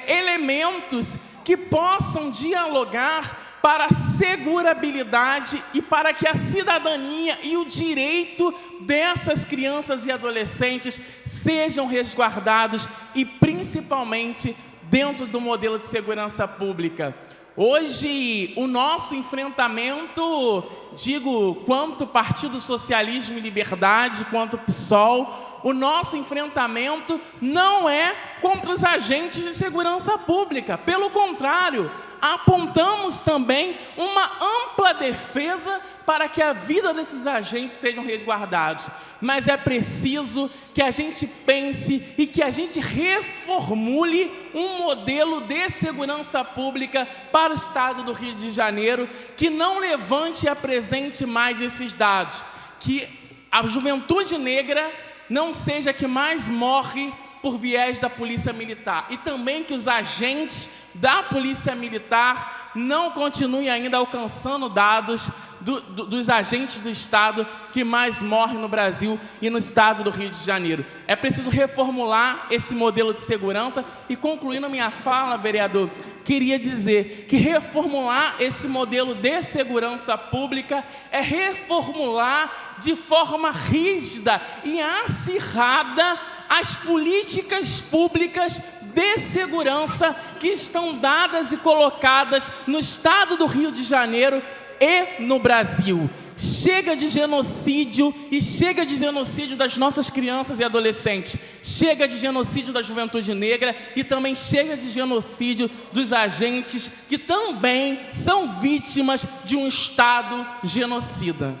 elementos que possam dialogar para a segurabilidade e para que a cidadania e o direito dessas crianças e adolescentes sejam resguardados e principalmente dentro do modelo de segurança pública. Hoje, o nosso enfrentamento, digo, quanto Partido Socialismo e Liberdade, quanto PSOL, o nosso enfrentamento não é contra os agentes de segurança pública. Pelo contrário, apontamos também uma ampla defesa para que a vida desses agentes sejam resguardados. Mas é preciso que a gente pense e que a gente reformule um modelo de segurança pública para o Estado do Rio de Janeiro, que não levante e apresente mais esses dados, que a juventude negra não seja a que mais morre por viés da Polícia Militar, e também que os agentes da Polícia Militar não continuem ainda alcançando dados dos agentes do Estado que mais morrem no Brasil e no Estado do Rio de Janeiro. É preciso reformular esse modelo de segurança. E concluindo minha fala, vereador, queria dizer que reformular esse modelo de segurança pública é reformular de forma rígida e acirrada as políticas públicas de segurança que estão dadas e colocadas no Estado do Rio de Janeiro e no Brasil. Chega de genocídio, e chega de genocídio das nossas crianças e adolescentes. Chega de genocídio da juventude negra e também chega de genocídio dos agentes que também são vítimas de um Estado genocida.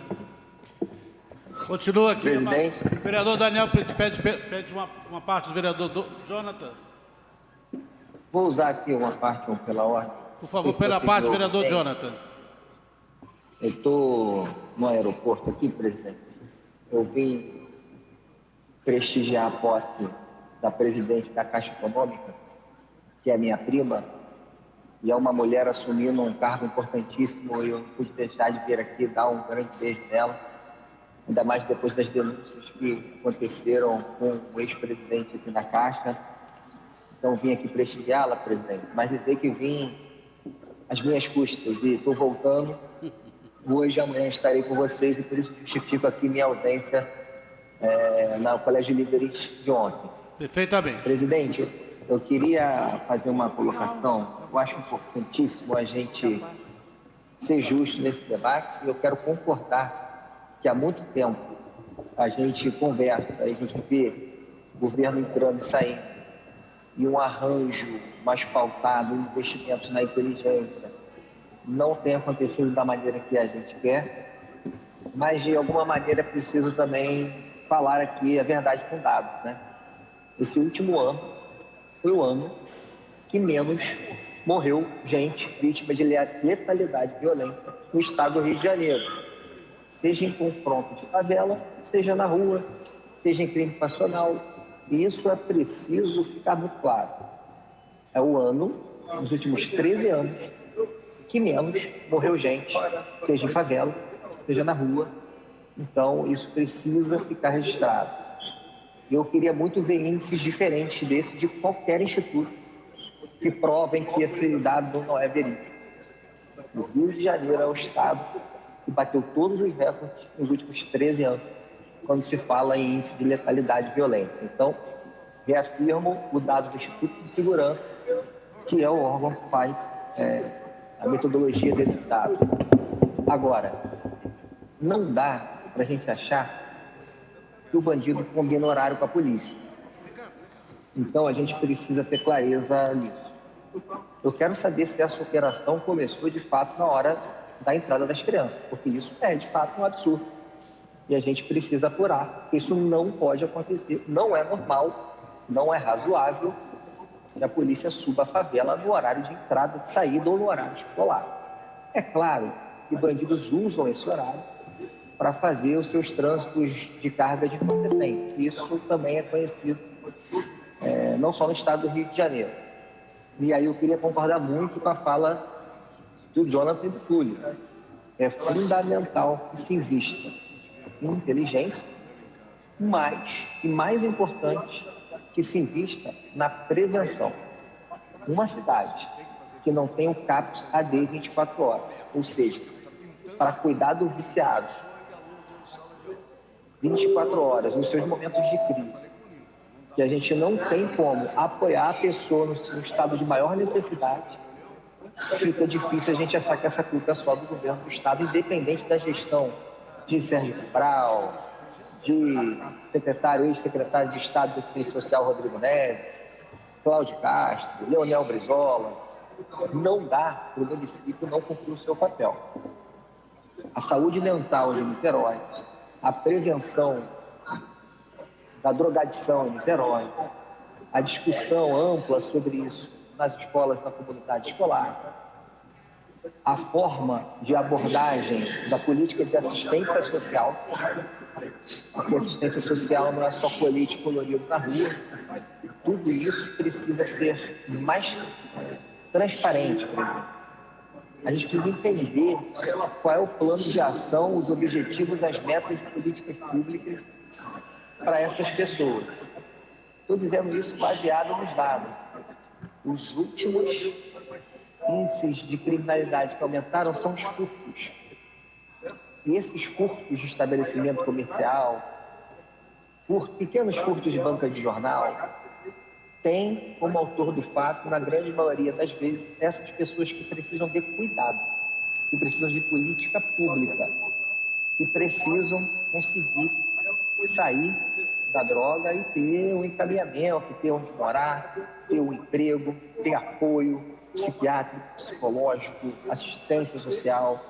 Continua aqui. Presidente. O vereador Daniel pede uma parte do vereador Jonathan. Vou usar aqui uma parte pela ordem. Por favor, pela parte do vereador Jonathan. Eu estou no aeroporto aqui, presidente. Eu vim prestigiar a posse da presidente da Caixa Econômica, que é minha prima, e é uma mulher assumindo um cargo importantíssimo, e eu não pude deixar de vir aqui dar um grande beijo nela, ainda mais depois das denúncias que aconteceram com o ex-presidente aqui na Caixa. Então, vim aqui prestigiá-la, presidente, mas dizer que vim às minhas custas e estou voltando. Hoje e amanhã estarei com vocês e por isso justifico aqui minha ausência no Colégio de Líderes de ontem. Perfeitamente. Presidente, eu queria fazer uma colocação. Eu acho importantíssimo a gente ser justo nesse debate e eu quero concordar que há muito tempo a gente conversa, a gente vê o governo entrando e saindo e um arranjo mais pautado, investimentos na inteligência, não tem acontecido da maneira que a gente quer, mas de alguma maneira é preciso também falar aqui a verdade com dados, né? Esse último ano foi o ano que menos morreu gente vítima de letalidade e violência no estado do Rio de Janeiro, seja em confronto de favela, seja na rua, seja em crime passional, e isso é preciso ficar muito claro. É o ano, nos últimos 13 anos, que menos morreu gente, seja em favela, seja na rua. Então, isso precisa ficar registrado. Eu queria muito ver índices diferentes desse de qualquer instituto que provem que esse dado não é verídico. O Rio de Janeiro é o estado que bateu todos os recordes nos últimos 13 anos, quando se fala em índice de letalidade e violência. Então, reafirmo o dado do Instituto de Segurança, que é o órgão que faz a metodologia desse dado. Agora, não dá para a gente achar que o bandido combina horário com a polícia. Então, a gente precisa ter clareza nisso. Eu quero saber se essa operação começou, de fato, na hora da entrada das crianças, porque isso é, de fato, um absurdo. E a gente precisa apurar. Isso não pode acontecer, não é normal, não é razoável que a polícia suba a favela no horário de entrada, de saída ou no horário escolar. É claro que bandidos usam esse horário para fazer os seus trânsitos de carga de entorpecentes. Isso também é conhecido não só no estado do Rio de Janeiro. E aí eu queria concordar muito com a fala do Jonathan e do Túlio. É fundamental que se invista em inteligência, mas, e mais importante, que se invista na prevenção. Uma cidade que não tem o CAPS AD 24 horas, ou seja, para cuidar do viciado 24 horas, nos seus momentos de crise, que a gente não tem como apoiar a pessoa no estado de maior necessidade, fica difícil a gente achar que essa culpa é só do governo do Estado, independente da gestão de Sérgio Cabral, de ex-secretário de Estado de Assistência Social Rodrigo Neves, Cláudio Castro, Leonel Brizola. Não dá para o município não cumprir o seu papel. A saúde mental de Niterói, a prevenção da drogadição em Niterói, a discussão ampla sobre isso nas escolas, na comunidade escolar, a forma de abordagem da política de assistência social, porque assistência social não é só colete colorido na rua, tudo isso precisa ser mais transparente, presidente. A gente precisa entender qual é o plano de ação, os objetivos, as metas de políticas públicas para essas pessoas. Estou dizendo isso baseado nos dados. Os últimos índices de criminalidade que aumentaram são os furtos. E esses furtos de estabelecimento comercial, pequenos furtos de banca de jornal, têm como autor do fato, na grande maioria das vezes, essas pessoas que precisam de cuidado, que precisam de política pública, que precisam conseguir sair da droga e ter um encaminhamento, ter onde morar, ter um emprego, ter apoio psiquiátrico, psicológico, assistência social.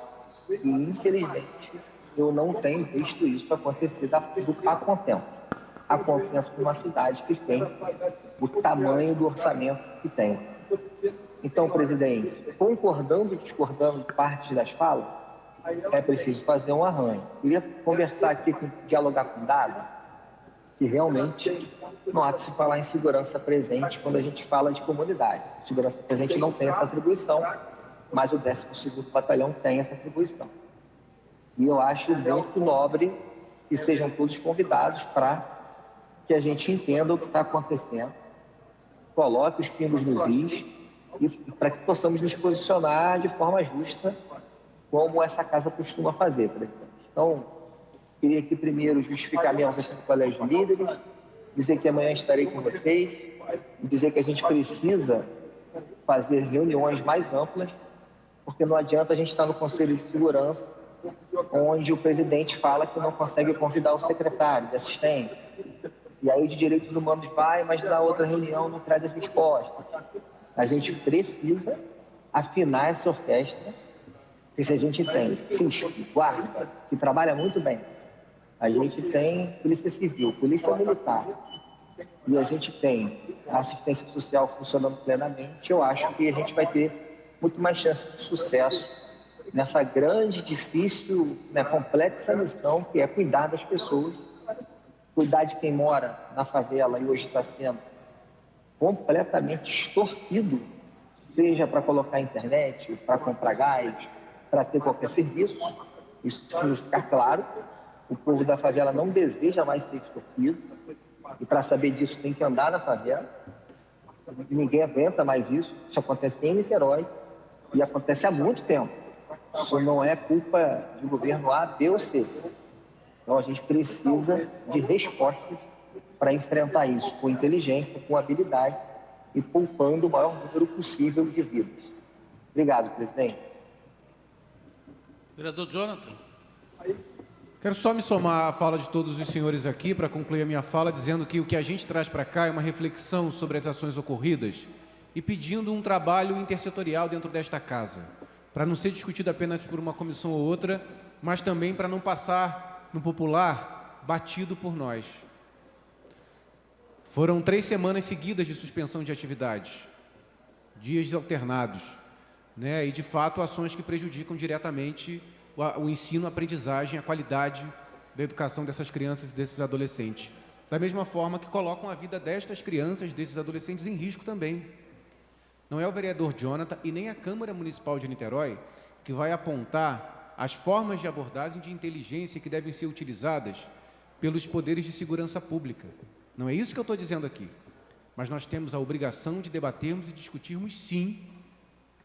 E, infelizmente, eu não tenho visto isso acontecer a contento. A contento de uma cidade que tem o tamanho do orçamento que tem. Então, presidente, concordando e discordando de parte das falas, é preciso fazer um arranjo. Queria conversar aqui, dialogar com dados, que realmente não há de se falar em segurança presente quando a gente fala de comunidade. Segurança presente não tem essa atribuição, mas o 12º Batalhão tem essa atribuição. E eu acho muito nobre que sejam todos convidados para que a gente entenda o que está acontecendo, coloque os pingos nos is, e para que possamos nos posicionar de forma justa, como essa casa costuma fazer, presidente. Então, queria aqui primeiro justificar minha ausência no Colégio de Líderes, dizer que amanhã estarei com vocês, dizer que a gente precisa fazer reuniões mais amplas, porque não adianta a gente estar no Conselho de Segurança, onde o presidente fala que não consegue convidar o secretário de assistência. E aí o de Direitos Humanos vai, mas na outra reunião não traz as respostas. A gente precisa afinar essa orquestra, e se a gente tem CISP, guarda, que trabalha muito bem, a gente tem Polícia Civil, Polícia Militar, e a gente tem a assistência social funcionando plenamente, eu acho que a gente vai ter muito mais chance de sucesso nessa grande, difícil, complexa missão que é cuidar das pessoas, cuidar de quem mora na favela e hoje está sendo completamente extorquido, seja para colocar internet, para comprar gás, para ter qualquer serviço. Isso precisa ficar claro. O povo da favela não deseja mais ser extorquido. E para saber disso tem que andar na favela. Ninguém aguenta mais isso. Isso acontece em Niterói e acontece há muito tempo. Isso não é culpa do governo A, B ou C. Então a gente precisa de respostas para enfrentar isso com inteligência, com habilidade e poupando o maior número possível de vidas. Obrigado, presidente. Vereador Jonathan. Quero só me somar à fala de todos os senhores aqui para concluir a minha fala dizendo que o que a gente traz para cá é uma reflexão sobre as ações ocorridas e pedindo um trabalho intersetorial dentro desta casa, para não ser discutido apenas por uma comissão ou outra, mas também para não passar no popular batido por nós. Foram 3 semanas seguidas de suspensão de atividades, dias alternados, e de fato ações que prejudicam diretamente o ensino, a aprendizagem, a qualidade da educação dessas crianças e desses adolescentes. Da mesma forma que colocam a vida destas crianças, desses adolescentes em risco também. Não é o vereador Jonathan e nem a Câmara Municipal de Niterói que vai apontar as formas de abordagem de inteligência que devem ser utilizadas pelos poderes de segurança pública. Não é isso que eu estou dizendo aqui. Mas nós temos a obrigação de debatermos e discutirmos, sim,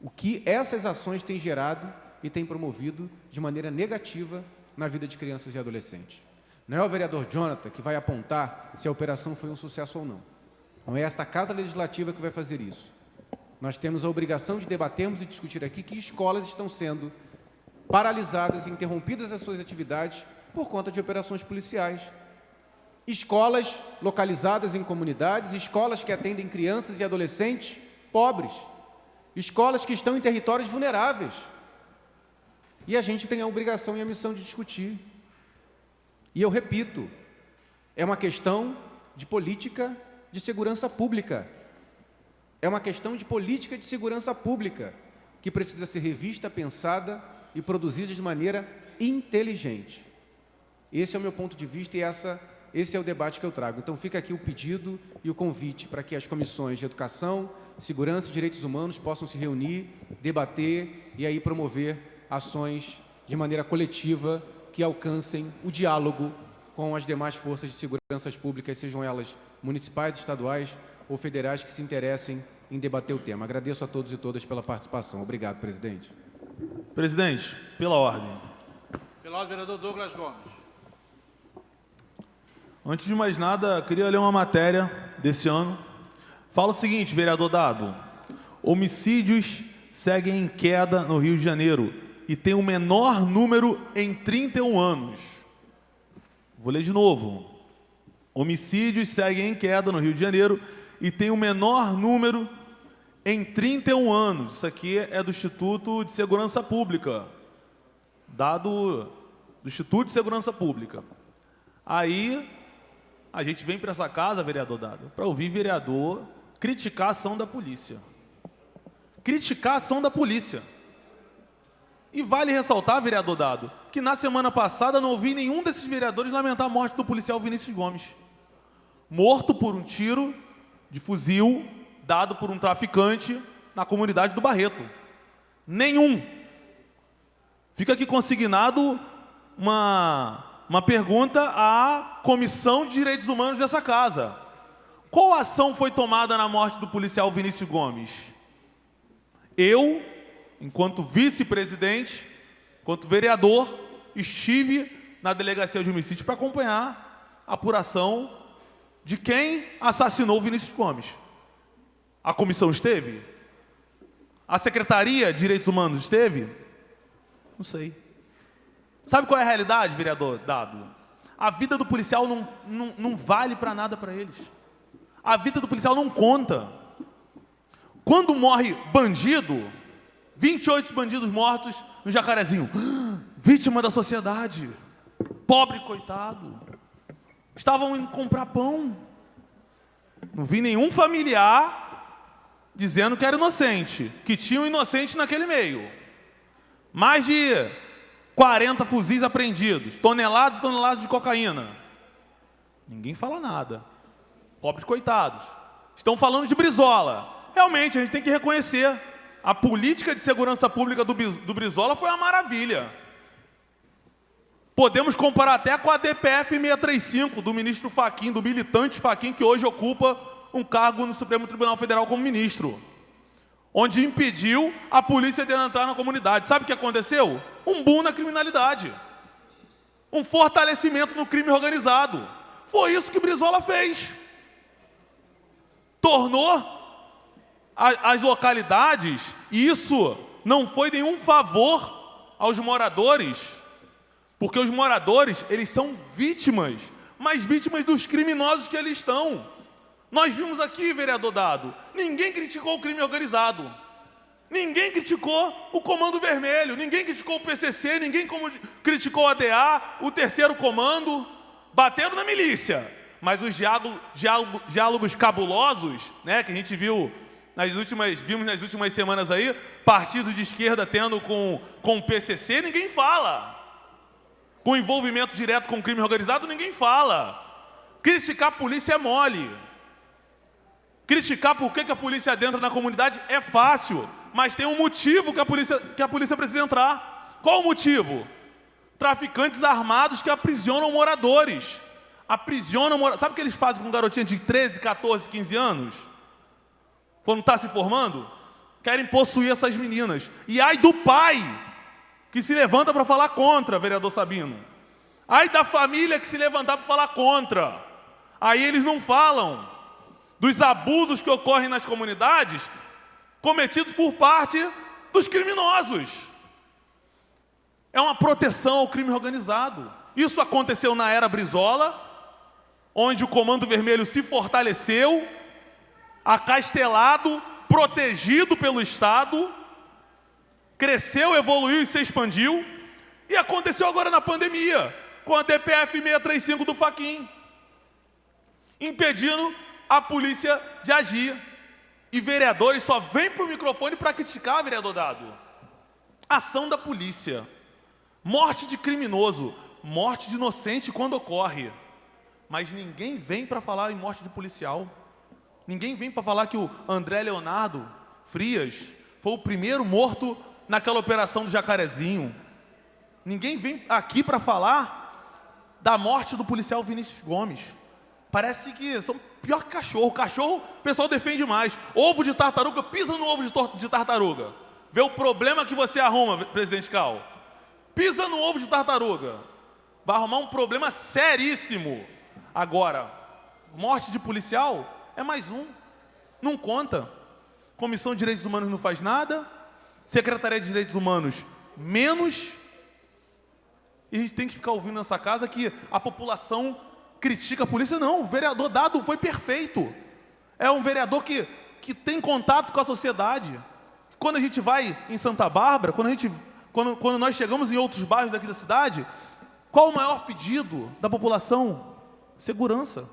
o que essas ações têm gerado e têm promovido de maneira negativa na vida de crianças e adolescentes. Não é o vereador Jonathan que vai apontar se a operação foi um sucesso ou não. Não é esta Casa Legislativa que vai fazer isso. Nós temos a obrigação de debatermos e discutir aqui que escolas estão sendo paralisadas e interrompidas as suas atividades por conta de operações policiais. Escolas localizadas em comunidades, escolas que atendem crianças e adolescentes pobres, escolas que estão em territórios vulneráveis. E a gente tem a obrigação e a missão de discutir. E eu repito, é uma questão de política de segurança pública. É uma questão de política de segurança pública que precisa ser revista, pensada e produzida de maneira inteligente. Esse é o meu ponto de vista e esse é o debate que eu trago. Então fica aqui o pedido e o convite para que as comissões de Educação, Segurança e Direitos Humanos possam se reunir, debater e aí promover ações de maneira coletiva que alcancem o diálogo com as demais forças de seguranças públicas, sejam elas municipais, estaduais ou federais, que se interessem em debater o tema. Agradeço a todos e todas pela participação. Obrigado, presidente. Presidente, pela ordem. Pela ordem, vereador Douglas Gomes. Antes de mais nada, queria ler uma matéria desse ano. Fala o seguinte, vereador Dado: homicídios seguem em queda no Rio de Janeiro e tem o menor número em 31 anos. Vou ler de novo. Homicídios seguem em queda no Rio de Janeiro e tem o menor número em 31 anos. Isso aqui é do Instituto de Segurança Pública. Dado do Instituto de Segurança Pública. Aí, a gente vem para essa casa, vereador Dado, para ouvir vereador criticar a ação da polícia. Criticar a ação da polícia. E vale ressaltar, vereador Dado, que na semana passada não ouvi nenhum desses vereadores lamentar a morte do policial Vinícius Gomes. Morto por um tiro de fuzil dado por um traficante na comunidade do Barreto. Nenhum. Fica aqui consignado uma pergunta à Comissão de Direitos Humanos dessa casa. Qual ação foi tomada na morte do policial Vinícius Gomes? Eu, enquanto vice-presidente, enquanto vereador, estive na delegacia de homicídio para acompanhar a apuração de quem assassinou o Vinícius Gomes. A comissão esteve? A Secretaria de Direitos Humanos esteve? Não sei. Sabe qual é a realidade, vereador Dado? A vida do policial não vale para nada para eles. A vida do policial não conta. Quando morre bandido, 28 bandidos mortos no Jacarezinho, vítima da sociedade, pobre coitado, estavam indo comprar pão. Não vi nenhum familiar dizendo que era inocente, que tinha um inocente naquele meio. Mais de 40 fuzis apreendidos, toneladas e toneladas de cocaína. Ninguém fala nada. Pobres coitados. Estão falando de Brizola. Realmente, a gente tem que reconhecer. A política de segurança pública do Brizola foi uma maravilha. Podemos comparar até com a DPF 635, do ministro Fachin, do militante Fachin, que hoje ocupa um cargo no Supremo Tribunal Federal como ministro, onde impediu a polícia de entrar na comunidade. Sabe o que aconteceu? Um boom na criminalidade. Um fortalecimento no crime organizado. Foi isso que Brizola fez. Tornou as localidades, e isso não foi nenhum favor aos moradores, porque os moradores, eles são vítimas, mas vítimas dos criminosos que eles estão. Nós vimos aqui, vereador Dado, ninguém criticou o crime organizado, ninguém criticou o Comando Vermelho, ninguém criticou o PCC, ninguém criticou a DA, o Terceiro Comando, bateram na milícia. Mas os diálogos cabulosos, né, que a gente vimos nas últimas semanas aí, partidos de esquerda tendo com o PCC, ninguém fala. Com envolvimento direto com o crime organizado, ninguém fala. Criticar a polícia é mole. Criticar por que a polícia entra na comunidade é fácil, mas tem um motivo que a polícia precisa entrar. Qual o motivo? Traficantes armados que aprisionam moradores. Sabe o que eles fazem com um garotinho de 13, 14, 15 anos? Quando está se formando? Querem possuir essas meninas. E ai do pai que se levanta para falar contra, vereador Sabino. Ai da família que se levantar para falar contra. Aí eles não falam dos abusos que ocorrem nas comunidades, cometidos por parte dos criminosos. É uma proteção ao crime organizado. Isso aconteceu na era Brizola, onde o Comando Vermelho se fortaleceu, acastelado, protegido pelo Estado, cresceu, evoluiu e se expandiu. E aconteceu agora na pandemia, com a DPF 635 do Fachin, impedindo a polícia de agir. E vereadores só vêm para o microfone para criticar, vereador Dado. Ação da polícia. Morte de criminoso, morte de inocente quando ocorre. Mas ninguém vem para falar em morte de policial. Ninguém vem para falar que o André Leonardo Frias foi o primeiro morto naquela operação do Jacarezinho. Ninguém vem aqui para falar da morte do policial Vinícius Gomes. Parece que são pior que cachorro. Cachorro, o pessoal defende mais. Ovo de tartaruga, pisa no ovo de tartaruga. Vê o problema que você arruma, presidente Cal. Pisa no ovo de tartaruga. Vai arrumar um problema seríssimo. Agora, morte de policial é mais um. Não conta. Comissão de Direitos Humanos não faz nada. Secretaria de Direitos Humanos, menos. E a gente tem que ficar ouvindo nessa casa que a população critica a polícia. Não, o vereador Dado foi perfeito. É um vereador que tem contato com a sociedade. Quando a gente vai em Santa Bárbara, quando nós chegamos em outros bairros daqui da cidade, qual o maior pedido da população? Segurança.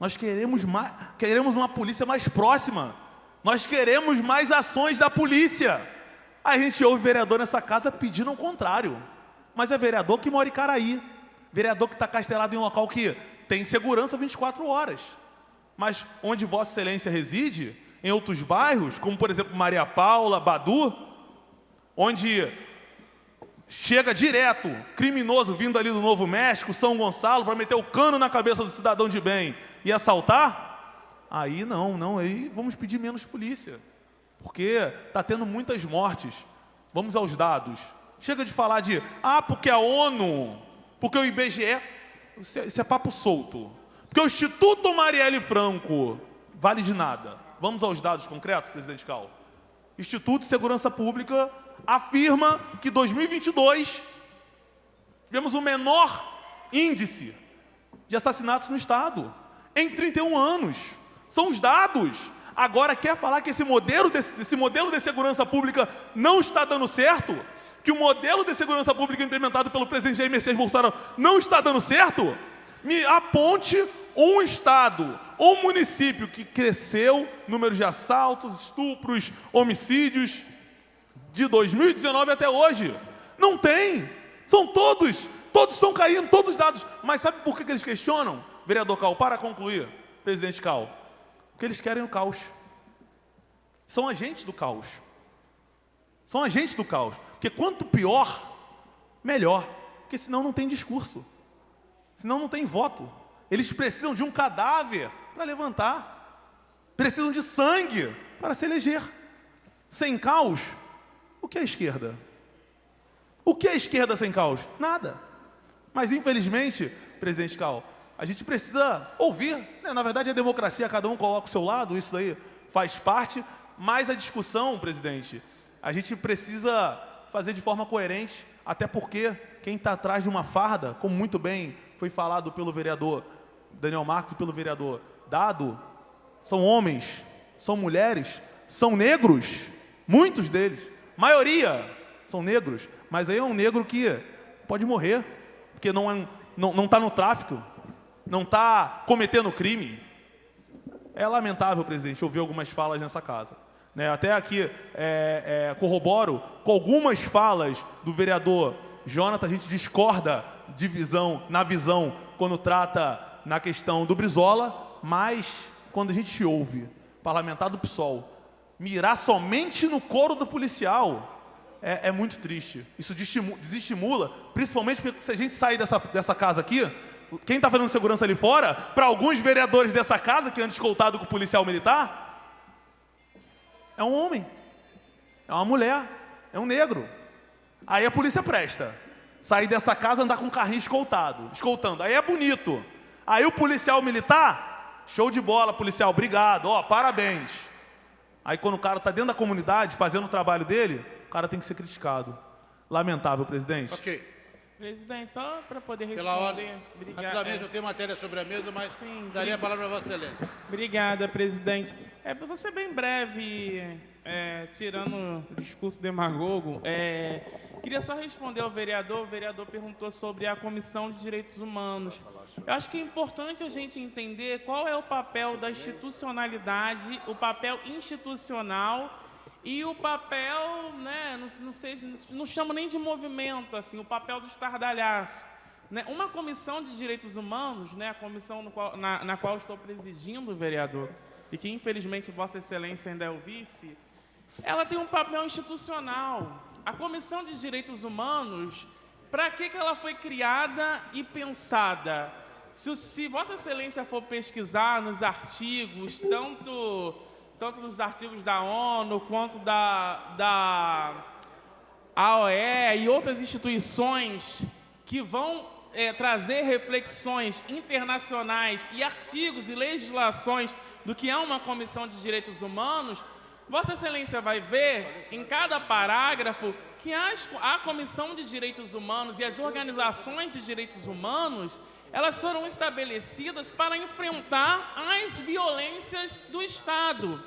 Nós queremos uma polícia mais próxima. Nós queremos mais ações da polícia. A gente ouve vereador nessa casa pedindo o contrário. Mas é vereador que mora em Caraí. Vereador que está castelado em um local que tem segurança 24 horas. Mas onde Vossa Excelência reside, em outros bairros, como por exemplo Maria Paula, Badu, onde chega direto criminoso vindo ali do Novo México, São Gonçalo, para meter o cano na cabeça do cidadão de bem e assaltar, aí aí vamos pedir menos polícia. Porque está tendo muitas mortes. Vamos aos dados. Chega de falar de, porque a ONU, porque o IBGE, isso é papo solto. Porque o Instituto Marielle Franco vale de nada. Vamos aos dados concretos, presidente Cal. Instituto de Segurança Pública afirma que em 2022 tivemos o menor índice de assassinatos no Estado em 31 anos. São os dados. Agora quer falar que esse modelo de segurança pública não está dando certo? Que o modelo de segurança pública implementado pelo presidente Jair Messias Bolsonaro não está dando certo? Me aponte um estado ou um município que cresceu número de assaltos, estupros, homicídios de 2019 até hoje. Não tem. São todos estão caindo, todos os dados. Mas sabe por que eles questionam? Vereador Cal, para concluir, presidente Cal. Porque eles querem o caos. São agentes do caos. São agentes do caos. Porque quanto pior, melhor. Porque senão não tem discurso. Senão não tem voto. Eles precisam de um cadáver para levantar. Precisam de sangue para se eleger. Sem caos, o que é a esquerda? O que é a esquerda sem caos? Nada. Mas infelizmente, presidente Cal, a gente precisa ouvir. Né? Na verdade, a democracia, cada um coloca o seu lado, isso daí faz parte. Mas a discussão, presidente, a gente precisa fazer de forma coerente, até porque quem está atrás de uma farda, como muito bem foi falado pelo vereador Daniel Marques e pelo vereador Dado, são homens, são mulheres, são negros, muitos deles, maioria são negros, mas aí é um negro que pode morrer, porque não está no tráfico, não está cometendo crime. É lamentável, presidente, ouvir algumas falas nessa casa. Até aqui corroboro com algumas falas do vereador Jonathan, a gente discorda na visão quando trata na questão do Brizola, mas quando a gente ouve parlamentar do PSOL mirar somente no couro do policial, é muito triste. Isso desestimula, principalmente porque se a gente sair dessa casa aqui, quem está fazendo segurança ali fora, para alguns vereadores dessa casa que andam escoltado com o policial militar, é um homem, é uma mulher, é um negro. Aí a polícia presta. Sair dessa casa, andar com um carrinho escoltando. Aí é bonito. Aí o policial militar, show de bola, policial, obrigado, parabéns. Aí quando o cara está dentro da comunidade, fazendo o trabalho dele, o cara tem que ser criticado. Lamentável, presidente. Ok. Presidente, só para poder Pela ordem. responder. Obrigado. Rapidamente, eu tenho matéria sobre a mesa, mas daria a palavra a Vossa Excelência. Obrigada, presidente. Vou ser bem breve, tirando o discurso demagogo. Queria só responder ao vereador. O vereador perguntou sobre a Comissão de Direitos Humanos. Eu acho que é importante a gente entender qual é o papel da institucionalidade, o papel institucional e o papel, né, não chamo nem de movimento, assim, o papel do estardalhaço. Né? Uma comissão de direitos humanos, né, a comissão na qual estou presidindo, vereador, e que infelizmente Vossa Excelência ainda é o vice, ela tem um papel institucional. A Comissão de Direitos Humanos, para que ela foi criada e pensada? Se Vossa Excelência for pesquisar nos artigos, tanto nos artigos da ONU, quanto da AOE e outras instituições que vão trazer reflexões internacionais e artigos e legislações do que é uma Comissão de Direitos Humanos, Vossa Excelência vai ver, em cada parágrafo, que a Comissão de Direitos Humanos e as organizações de direitos humanos, elas foram estabelecidas para enfrentar as violências do Estado.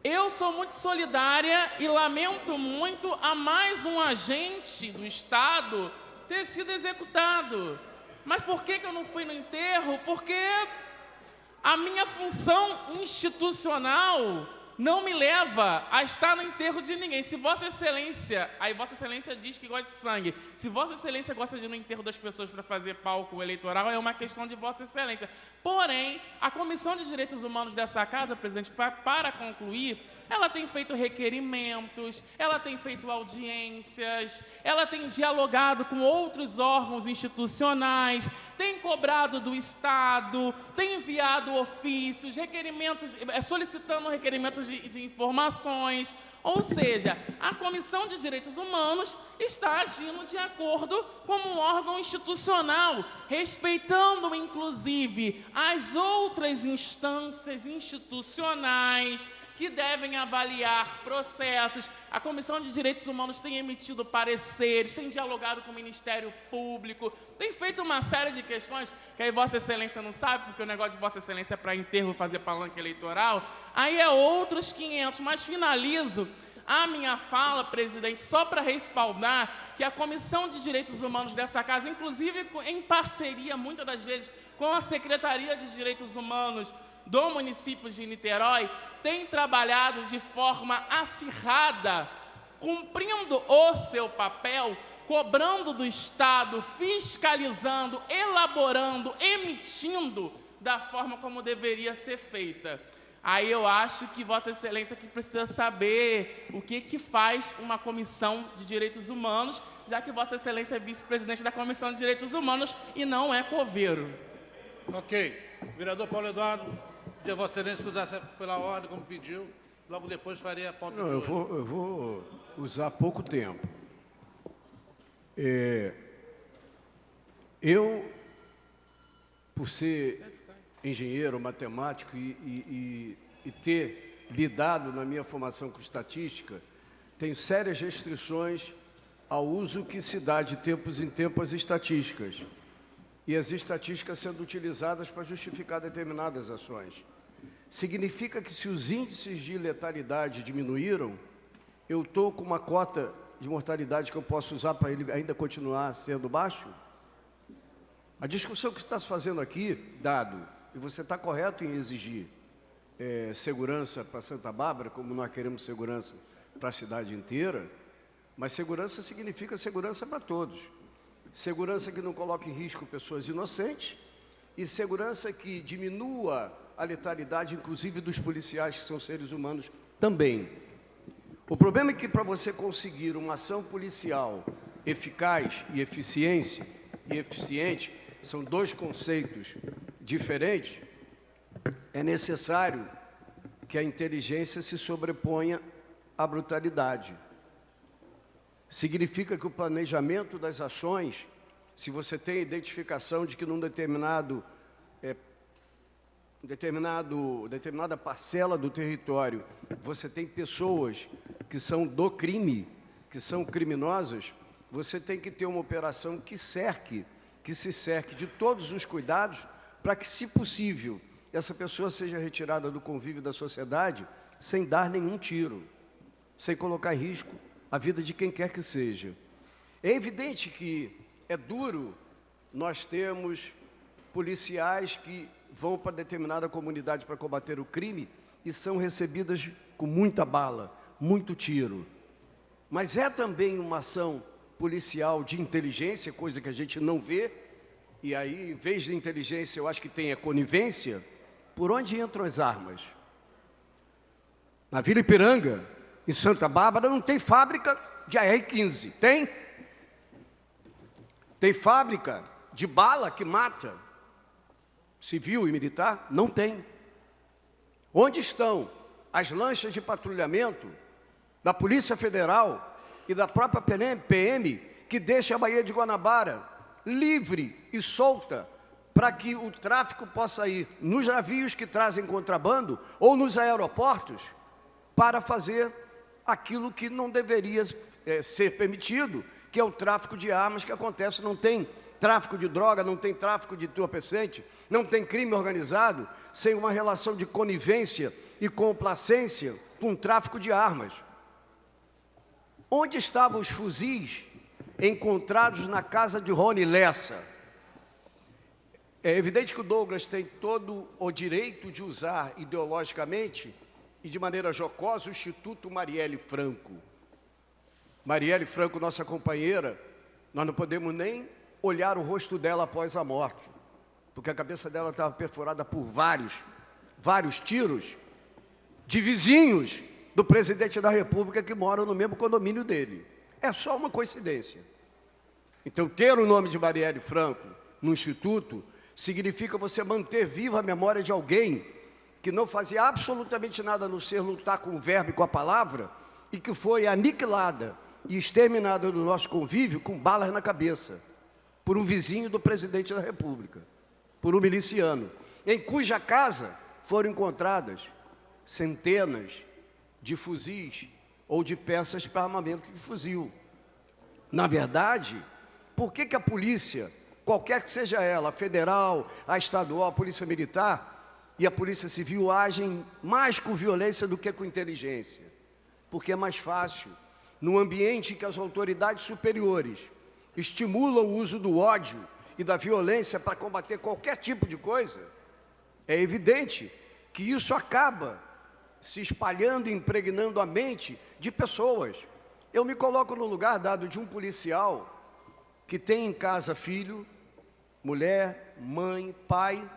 Eu sou muito solidária e lamento muito a mais um agente do Estado ter sido executado. Mas por que eu não fui no enterro? Porque a minha função institucional não me leva a estar no enterro de ninguém. Se Vossa Excelência, aí Vossa Excelência diz que gosta de sangue, se Vossa Excelência gosta de ir no enterro das pessoas para fazer palco eleitoral, é uma questão de Vossa Excelência. Porém, a Comissão de Direitos Humanos dessa casa, presidente, para concluir, ela tem feito requerimentos, ela tem feito audiências, ela tem dialogado com outros órgãos institucionais, tem cobrado do Estado, tem enviado ofícios, requerimentos, solicitando requerimentos de informações. Ou seja, a Comissão de Direitos Humanos está agindo de acordo com um órgão institucional, respeitando, inclusive, as outras instâncias institucionais que devem avaliar processos. A Comissão de Direitos Humanos tem emitido pareceres, tem dialogado com o Ministério Público, tem feito uma série de questões que aí Vossa Excelência não sabe, porque o negócio de Vossa Excelência é para enterro, fazer palanque eleitoral. Aí é outros 500, mas finalizo a minha fala, presidente, só para respaldar que a Comissão de Direitos Humanos dessa casa, inclusive em parceria, muitas das vezes, com a Secretaria de Direitos Humanos do município de Niterói, tem trabalhado de forma acirrada, cumprindo o seu papel, cobrando do Estado, fiscalizando, elaborando, emitindo da forma como deveria ser feita. Aí eu acho que Vossa Excelência que precisa saber o que faz uma Comissão de Direitos Humanos, já que Vossa Excelência é vice-presidente da Comissão de Direitos Humanos e não é coveiro. Ok. Vereador Paulo Eduardo, de Vossa Excelência que usasse pela ordem, como pediu. Logo depois faria a pauta de hoje. Eu vou usar pouco tempo. Eu, por ser engenheiro, matemático e ter lidado na minha formação com estatística, tenho sérias restrições ao uso que se dá de tempos em tempos às estatísticas. E as estatísticas sendo utilizadas para justificar determinadas ações. Significa que se os índices de letalidade diminuíram, eu estou com uma cota de mortalidade que eu posso usar para ele ainda continuar sendo baixo? A discussão que está se fazendo aqui, dado, e você está correto em exigir segurança para Santa Bárbara, como nós queremos segurança para a cidade inteira, mas segurança significa segurança para todos. Segurança que não coloque em risco pessoas inocentes e segurança que diminua a letalidade, inclusive dos policiais, que são seres humanos também. O problema é que para você conseguir uma ação policial eficaz e eficiente, são dois conceitos diferentes, é necessário que a inteligência se sobreponha à brutalidade. Significa que o planejamento das ações, se você tem a identificação de que num determinado determinada parcela do território, você tem pessoas que são do crime, que são criminosas, você tem que ter uma operação que se cerque de todos os cuidados para que, se possível, essa pessoa seja retirada do convívio da sociedade sem dar nenhum tiro, sem colocar em risco a vida de quem quer que seja. É evidente que é duro nós termos policiais que vão para determinada comunidade para combater o crime e são recebidas com muita bala, muito tiro. Mas é também uma ação policial de inteligência, coisa que a gente não vê, e aí, em vez de inteligência, eu acho que tem a conivência. Por onde entram as armas? Na Vila Ipiranga, em Santa Bárbara, não tem fábrica de AR-15, tem? Tem fábrica de bala que mata civil e militar? Não tem. Onde estão as lanchas de patrulhamento da Polícia Federal e da própria PM, que deixa a Baía de Guanabara livre e solta para que o tráfico possa ir nos navios que trazem contrabando ou nos aeroportos para fazer aquilo que não deveria ser permitido, que é o tráfico de armas que acontece. Não tem tráfico de droga, não tem tráfico de entorpecente, não tem crime organizado sem uma relação de conivência e complacência com o tráfico de armas. Onde estavam os fuzis encontrados na casa de Rony Lessa? É evidente que o Douglas tem todo o direito de usar ideologicamente e de maneira jocosa o Instituto Marielle Franco. Marielle Franco, nossa companheira, nós não podemos nem olhar o rosto dela após a morte, porque a cabeça dela estava perfurada por vários tiros de vizinhos do presidente da República que moram no mesmo condomínio dele. É só uma coincidência. Então, ter o nome de Marielle Franco no Instituto significa você manter viva a memória de alguém que não fazia absolutamente nada a não ser lutar com o verbo e com a palavra e que foi aniquilada e exterminada do nosso convívio com balas na cabeça por um vizinho do presidente da República, por um miliciano, em cuja casa foram encontradas centenas de fuzis ou de peças para armamento de fuzil. Na verdade, por que a polícia, qualquer que seja ela, a federal, a estadual, a polícia militar e a polícia civil, agem mais com violência do que com inteligência? Porque é mais fácil, num ambiente em que as autoridades superiores estimulam o uso do ódio e da violência para combater qualquer tipo de coisa, é evidente que isso acaba se espalhando e impregnando a mente de pessoas. Eu me coloco no lugar dado de um policial que tem em casa filho, mulher, mãe, pai,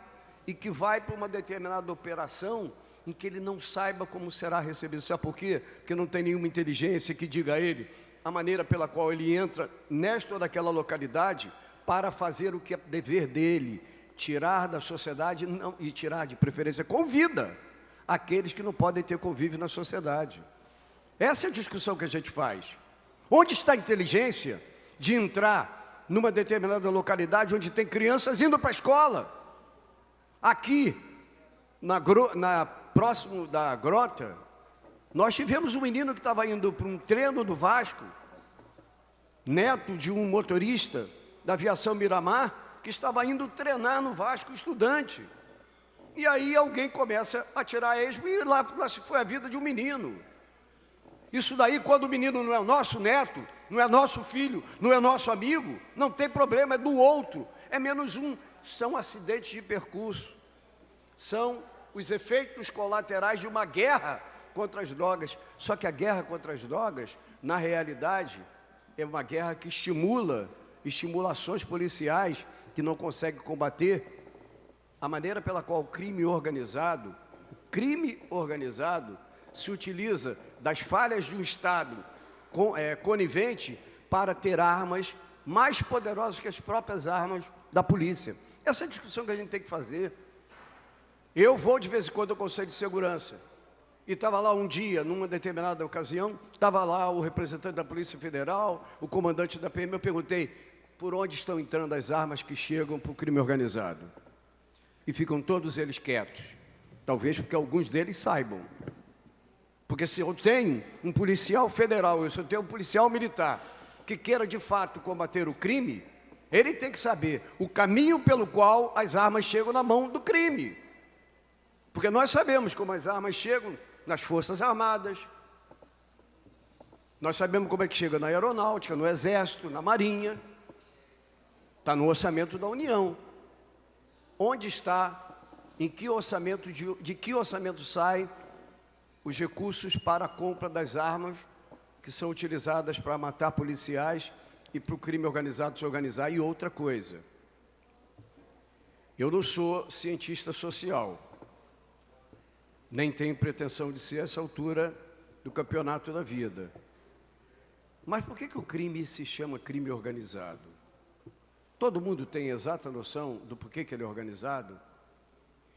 e que vai para uma determinada operação em que ele não saiba como será recebido. Sabe por quê? Porque não tem nenhuma inteligência que diga a ele a maneira pela qual ele entra nesta ou daquela localidade para fazer o que é dever dele, tirar da sociedade e tirar de preferência com vida aqueles que não podem ter convívio na sociedade. Essa é a discussão que a gente faz. Onde está a inteligência de entrar numa determinada localidade onde tem crianças indo para a escola? Aqui, próximo da Grota, nós tivemos um menino que estava indo para um treino do Vasco, neto de um motorista da aviação Miramar, que estava indo treinar no Vasco, estudante. E aí alguém começa a tirar esmo e lá se foi a vida de um menino. Isso daí, quando o menino não é o nosso neto, não é nosso filho, não é nosso amigo, não tem problema, é do outro, é menos um. São acidentes de percurso, são os efeitos colaterais de uma guerra contra as drogas. Só que a guerra contra as drogas, na realidade, é uma guerra que estimula estimulações policiais que não conseguem combater a maneira pela qual o crime organizado se utiliza das falhas de um Estado conivente para ter armas mais poderosas que as próprias armas da polícia. Essa é a discussão que a gente tem que fazer. Eu vou de vez em quando ao Conselho de Segurança, e estava lá um dia, numa determinada ocasião, estava lá o representante da Polícia Federal, o comandante da PM, eu perguntei, por onde estão entrando as armas que chegam para o crime organizado? e ficam todos eles quietos? Talvez porque alguns deles saibam. Porque se eu tenho um policial federal, se eu tenho um policial militar que queira de fato combater o crime, ele tem que saber o caminho pelo qual as armas chegam na mão do crime. Porque nós sabemos como as armas chegam nas Forças Armadas, nós sabemos como é que chega na Aeronáutica, no Exército, na Marinha, está no orçamento da União. Onde está, em que orçamento, de que orçamento saem os recursos para a compra das armas que são utilizadas para matar policiais e para o crime organizado se organizar? E outra coisa, eu não sou cientista social, nem tenho pretensão de ser a essa altura do campeonato da vida. Mas por que o crime se chama crime organizado? Todo mundo tem exata noção do porquê que ele é organizado?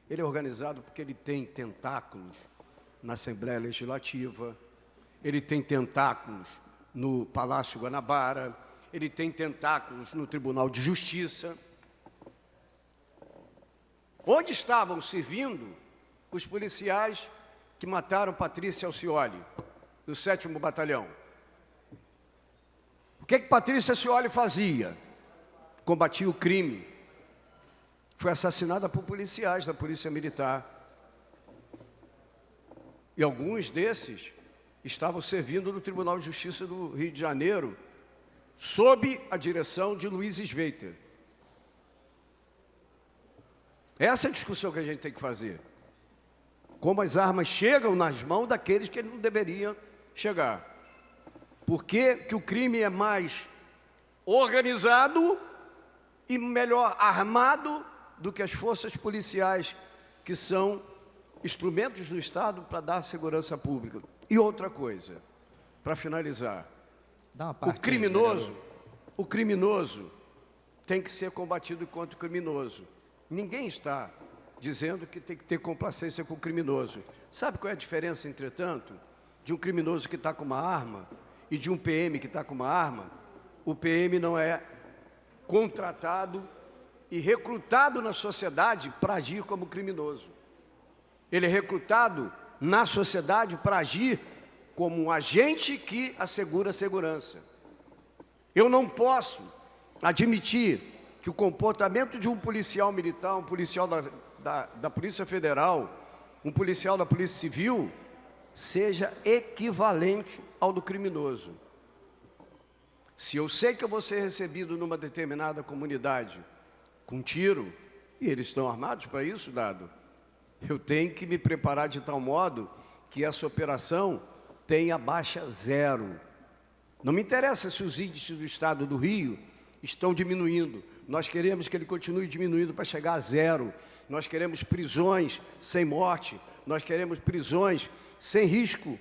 Ele é organizado porque ele tem tentáculos na Assembleia Legislativa, ele tem tentáculos no Palácio Guanabara, ele tem tentáculos no Tribunal de Justiça. Onde estavam servindo os policiais que mataram Patrícia Alcioli, do 7º Batalhão? O que Patrícia Alcioli fazia? Combatia o crime. Foi assassinada por policiais da Polícia Militar. E alguns desses estavam servindo no Tribunal de Justiça do Rio de Janeiro, sob a direção de Luiz Sveiter. Essa é a discussão que a gente tem que fazer. Como as armas chegam nas mãos daqueles que não deveriam chegar. Por que o crime é mais organizado e melhor armado do que as forças policiais, que são instrumentos do Estado para dar segurança pública? E outra coisa, para finalizar, o criminoso tem que ser combatido enquanto criminoso. Ninguém está dizendo que tem que ter complacência com o criminoso. Sabe qual é a diferença, entretanto, de um criminoso que está com uma arma e de um PM que está com uma arma? O PM não é contratado e recrutado na sociedade para agir como criminoso. Ele é recrutado na sociedade para agir como um agente que assegura a segurança. Eu não posso admitir que o comportamento de um policial militar, um policial da Polícia Federal, um policial da Polícia Civil, seja equivalente ao do criminoso. Se eu sei que eu vou ser recebido numa determinada comunidade com tiro, e eles estão armados para isso, dado, eu tenho que me preparar de tal modo que essa operação tenha baixa zero. Não me interessa se os índices do Estado do Rio estão diminuindo. Nós queremos que ele continue diminuindo para chegar a zero. Nós queremos prisões sem morte. Nós queremos prisões sem risco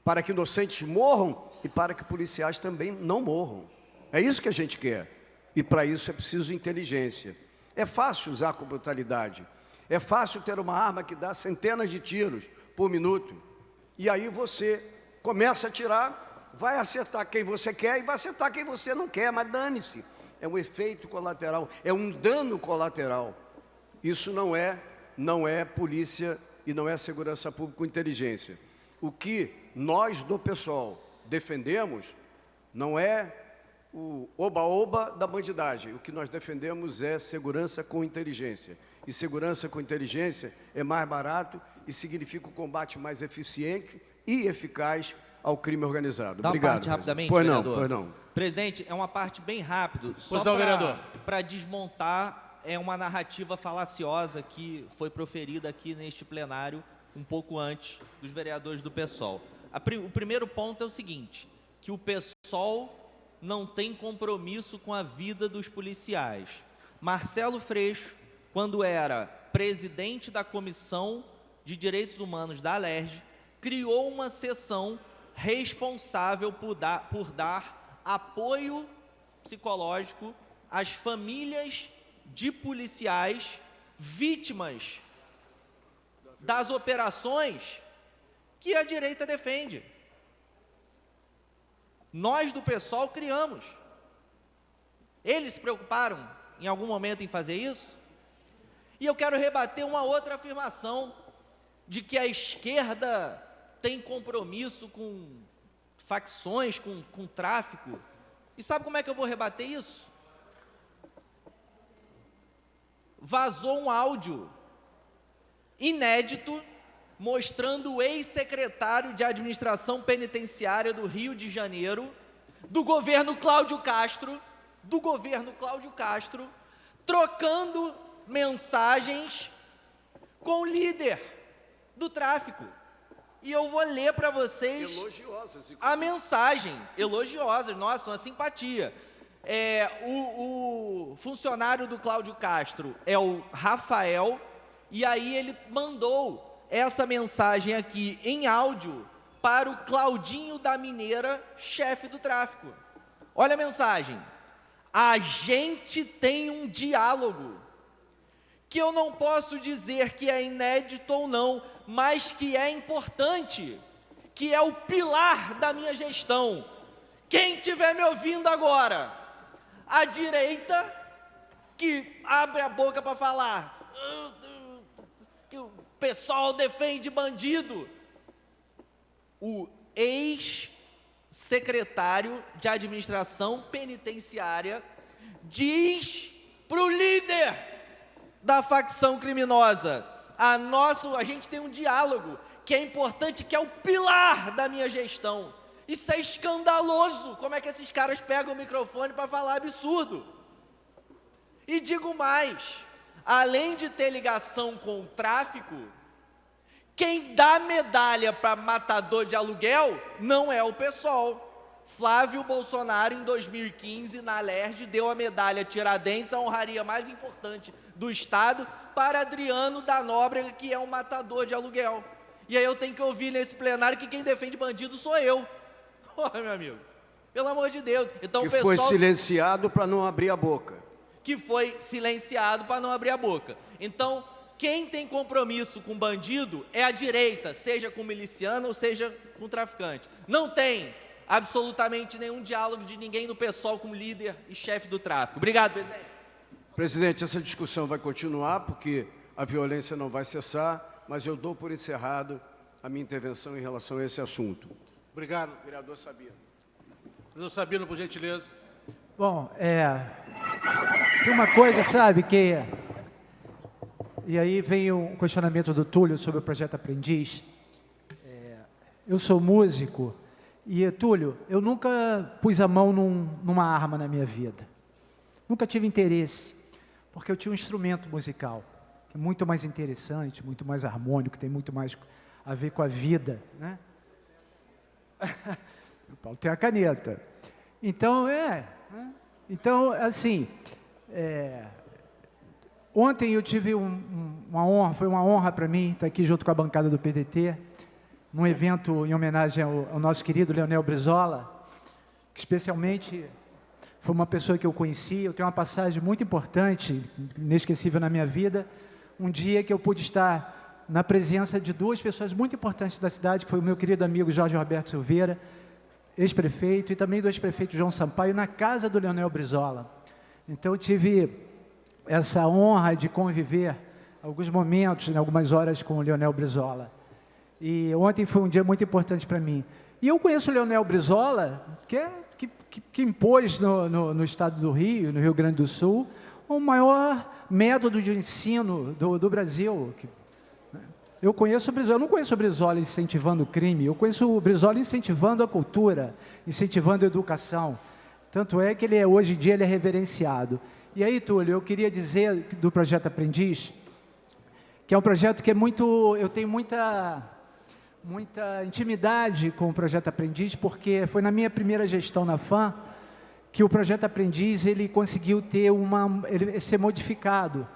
para que inocentes morram e para que policiais também não morram. É isso que a gente quer. E para isso é preciso inteligência. É fácil usar com brutalidade. É fácil ter uma arma que dá centenas de tiros por minuto. E aí você começa a atirar, vai acertar quem você quer e vai acertar quem você não quer, mas dane-se. É um efeito colateral, é um dano colateral. Isso não é polícia e não é segurança pública com inteligência. O que nós do PSOL defendemos não é o oba-oba da bandidagem. O que nós defendemos é segurança com inteligência. E segurança com inteligência é mais barato e significa um combate mais eficiente e eficaz ao crime organizado. Dá uma Obrigado. parte rapidamente, pois vereador. não, pois não. Presidente, é uma parte bem rápido, só Pois não, vereador. para desmontar uma narrativa falaciosa que foi proferida aqui neste plenário um pouco antes dos vereadores do PSOL. O primeiro ponto é o seguinte, que o PSOL não tem compromisso com a vida dos policiais. Marcelo Freixo, quando era presidente da Comissão de Direitos Humanos da Alerj, criou uma seção responsável por dar apoio psicológico às famílias de policiais vítimas das operações que a direita defende. Nós do PSOL criamos. Eles se preocuparam em algum momento em fazer isso? E eu quero rebater uma outra afirmação de que a esquerda tem compromisso com facções, com tráfico. E sabe como é que eu vou rebater isso? Vazou um áudio inédito mostrando o ex-secretário de Administração Penitenciária do Rio de Janeiro, do governo Cláudio Castro, trocando mensagens com o líder do tráfico. E eu vou ler para vocês a mensagem, elogiosas, nossa, uma simpatia. O funcionário do Cláudio Castro é o Rafael, e aí ele mandou essa mensagem aqui em áudio para o Claudinho da Mineira, chefe do tráfico. Olha a mensagem. A gente tem um diálogo que eu não posso dizer que é inédito ou não, mas que é importante, que é o pilar da minha gestão. Quem estiver me ouvindo agora, a direita, que abre a boca para falar que o pessoal defende bandido, o ex-secretário de Administração Penitenciária diz para o líder da facção criminosa: a gente tem um diálogo que é importante, que é o pilar da minha gestão. Isso é escandaloso. Como é que esses caras pegam o microfone para falar absurdo? E digo mais, além de ter ligação com o tráfico, quem dá medalha para matador de aluguel não é o PSOL. Flávio Bolsonaro, em 2015, na Alerj, deu a medalha Tiradentes, a honraria mais importante do Estado, para Adriano da Nóbrega, que é um matador de aluguel. E aí eu tenho que ouvir nesse plenário que quem defende bandido sou eu. Porra, meu amigo, pelo amor de Deus. Então, que o pessoal... foi silenciado para não abrir a boca. Que foi silenciado para não abrir a boca. Então, quem tem compromisso com bandido é a direita, seja com miliciano ou seja com traficante. Não tem absolutamente nenhum diálogo de ninguém do PSOL com líder e chefe do tráfico. Obrigado, presidente. Presidente, essa discussão vai continuar, porque a violência não vai cessar, mas eu dou por encerrado a minha intervenção em relação a esse assunto. Obrigado. Vereador Sabino. Vereador Sabino, por gentileza. Bom, tem uma coisa, sabe, que... E aí vem o questionamento do Túlio sobre o projeto Aprendiz. Eu sou músico e, Túlio, eu nunca pus a mão numa arma na minha vida. Nunca tive interesse, porque eu tinha um instrumento musical, que é muito mais interessante, muito mais harmônico, tem muito mais a ver com a vida, né? O Paulo tem a caneta. Então, Então, assim, ontem eu tive uma honra, foi uma honra para mim estar aqui junto com a bancada do PDT, num evento em homenagem ao nosso querido Leonel Brizola, que especialmente foi uma pessoa que eu conheci. Eu tenho uma passagem muito importante, inesquecível na minha vida, um dia que eu pude estar na presença de duas pessoas muito importantes da cidade, que foi o meu querido amigo Jorge Roberto Silveira, ex-prefeito, e também do ex-prefeito João Sampaio, na casa do Leonel Brizola. Então, eu tive essa honra de conviver alguns momentos, algumas horas com o Leonel Brizola. E ontem foi um dia muito importante para mim. E eu conheço o Leonel Brizola, que impôs no estado do Rio, no Rio Grande do Sul, o maior método de ensino do Brasil. Eu conheço o Brizola, eu não conheço o Brizola incentivando o crime, eu conheço o Brizola incentivando a cultura, incentivando a educação. Tanto é que hoje em dia ele é reverenciado. E aí, Túlio, eu queria dizer do Projeto Aprendiz, que é um projeto que eu tenho muita intimidade com o Projeto Aprendiz, porque foi na minha primeira gestão na FAM que o Projeto Aprendiz ele conseguiu ser modificado.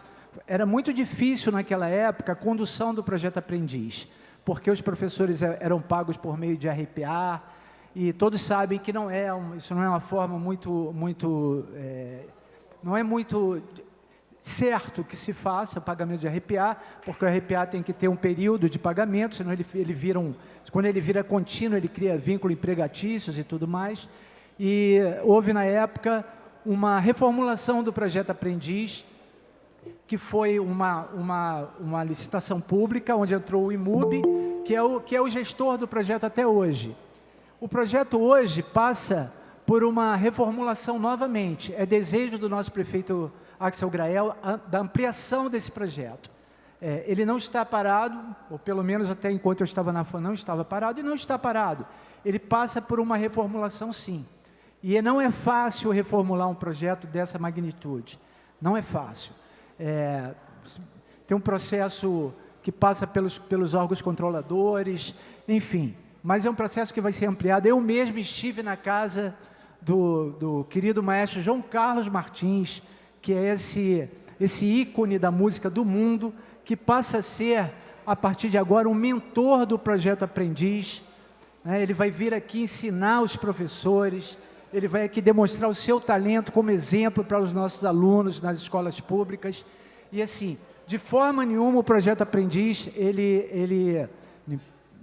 Era muito difícil naquela época a condução do Projeto Aprendiz, porque os professores eram pagos por meio de RPA, e todos sabem que isso não é uma forma não é muito certo que se faça o pagamento de RPA, porque o RPA tem que ter um período de pagamento, senão quando ele vira contínuo, ele cria vínculo empregatícios e tudo mais. E houve, na época, uma reformulação do Projeto Aprendiz, que foi uma licitação pública, onde entrou o IMUB, que é o gestor do projeto até hoje. O projeto hoje passa por uma reformulação novamente. É desejo do nosso prefeito Axel Grael da ampliação desse projeto. Ele não está parado, ou pelo menos até enquanto eu estava na FAM não estava parado, e não está parado. Ele passa por uma reformulação, sim. E não é fácil reformular um projeto dessa magnitude. Não é fácil. Tem um processo que passa pelos órgãos controladores, enfim. Mas é um processo que vai ser ampliado. Eu mesmo estive na casa do querido maestro João Carlos Martins, que é esse ícone da música do mundo, que passa a ser, a partir de agora, um mentor do Projeto Aprendiz. Ele vai vir aqui ensinar os professores, ele vai aqui demonstrar o seu talento como exemplo para os nossos alunos nas escolas públicas. E assim, de forma nenhuma o Projeto Aprendiz,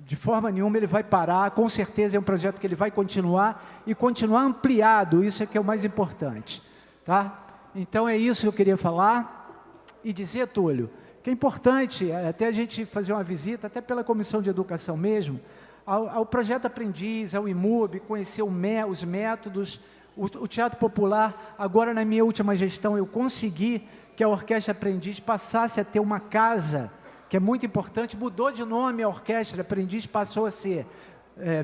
de forma nenhuma ele vai parar, com certeza é um projeto que ele vai continuar e continuar ampliado, isso é que é o mais importante. Tá? Então é isso que eu queria falar e dizer, Túlio, que é importante até a gente fazer uma visita, até pela Comissão de Educação mesmo, ao Projeto Aprendiz, ao IMUB, conhecer os métodos, o Teatro Popular. Agora, na minha última gestão, eu consegui que a Orquestra Aprendiz passasse a ter uma casa, que é muito importante, mudou de nome a Orquestra Aprendiz, passou a ser,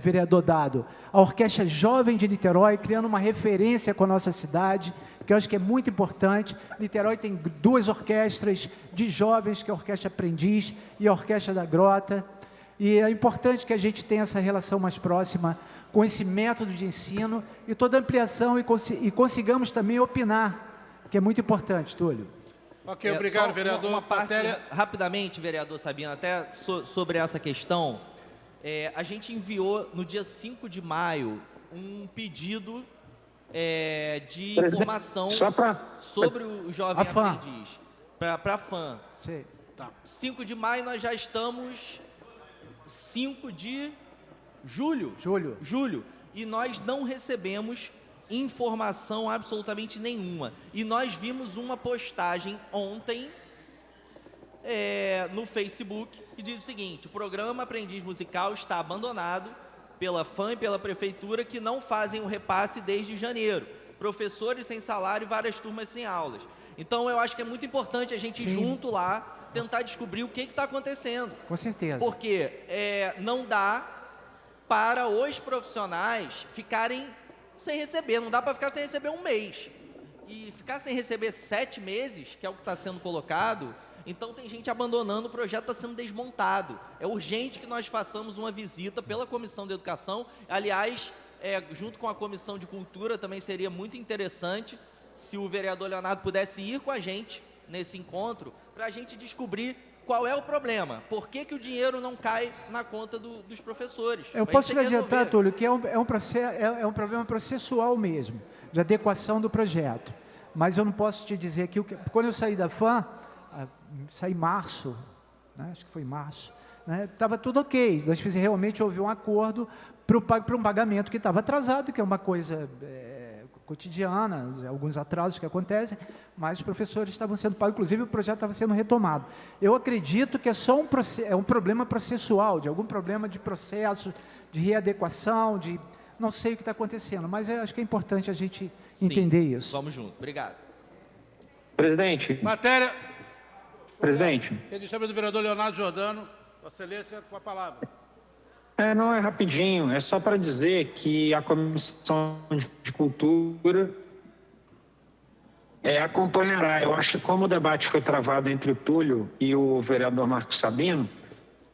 vereador Dado, a Orquestra Jovem de Niterói, criando uma referência com a nossa cidade, que eu acho que é muito importante. Niterói tem 2 orquestras de jovens, que é a Orquestra Aprendiz e a Orquestra da Grota, e é importante que a gente tenha essa relação mais próxima com esse método de ensino e toda a ampliação e consigamos também opinar, que é muito importante, Túlio. Ok, obrigado, vereador. Uma parte, rapidamente, vereador Sabino, até sobre essa questão, a gente enviou no dia 5 de maio um pedido de informação sobre o Jovem Aprendiz, para a FAM. Sim. Tá. 5 de maio nós já estamos 5 de julho. E nós não recebemos informação absolutamente nenhuma. E nós vimos uma postagem ontem no Facebook que diz o seguinte: o programa Aprendiz Musical está abandonado pela FAM e pela Prefeitura, que não fazem o repasse desde janeiro. Professores sem salário e várias turmas sem aulas. Então, eu acho que é muito importante a gente ir junto lá, tentar descobrir o que está acontecendo. Com certeza. Porque não dá para os profissionais ficarem sem receber, não dá para ficar sem receber um mês. E ficar sem receber 7 meses, que é o que está sendo colocado, então tem gente abandonando, o projeto está sendo desmontado. É urgente que nós façamos uma visita pela Comissão de Educação, aliás, junto com a Comissão de Cultura, também seria muito interessante se o vereador Leonardo pudesse ir com a gente nesse encontro, para a gente descobrir qual é o problema, por que o dinheiro não cai na conta dos professores. Eu posso te adiantar, Túlio, que é um problema processual mesmo, de adequação do projeto. Mas eu não posso te dizer que quando eu saí da FAM, saí em março, né, acho que foi em março, estava tudo ok. Nós realmente houve um acordo para um pagamento que estava atrasado, que é uma coisa cotidiana, alguns atrasos que acontecem, mas os professores estavam sendo pagos, inclusive o projeto estava sendo retomado. Eu acredito que é só um problema processual, de algum problema de processo, de readequação, não sei o que está acontecendo, mas eu acho que é importante a gente entender isso. Vamos junto. Obrigado. Presidente. Matéria. Presidente. Edição do vereador Leonardo Giordano. Vossa Excelência, com a palavra. Não, é rapidinho. É só para dizer que a Comissão de Cultura acompanhará. Eu acho que como o debate foi travado entre o Túlio e o vereador Marcos Sabino,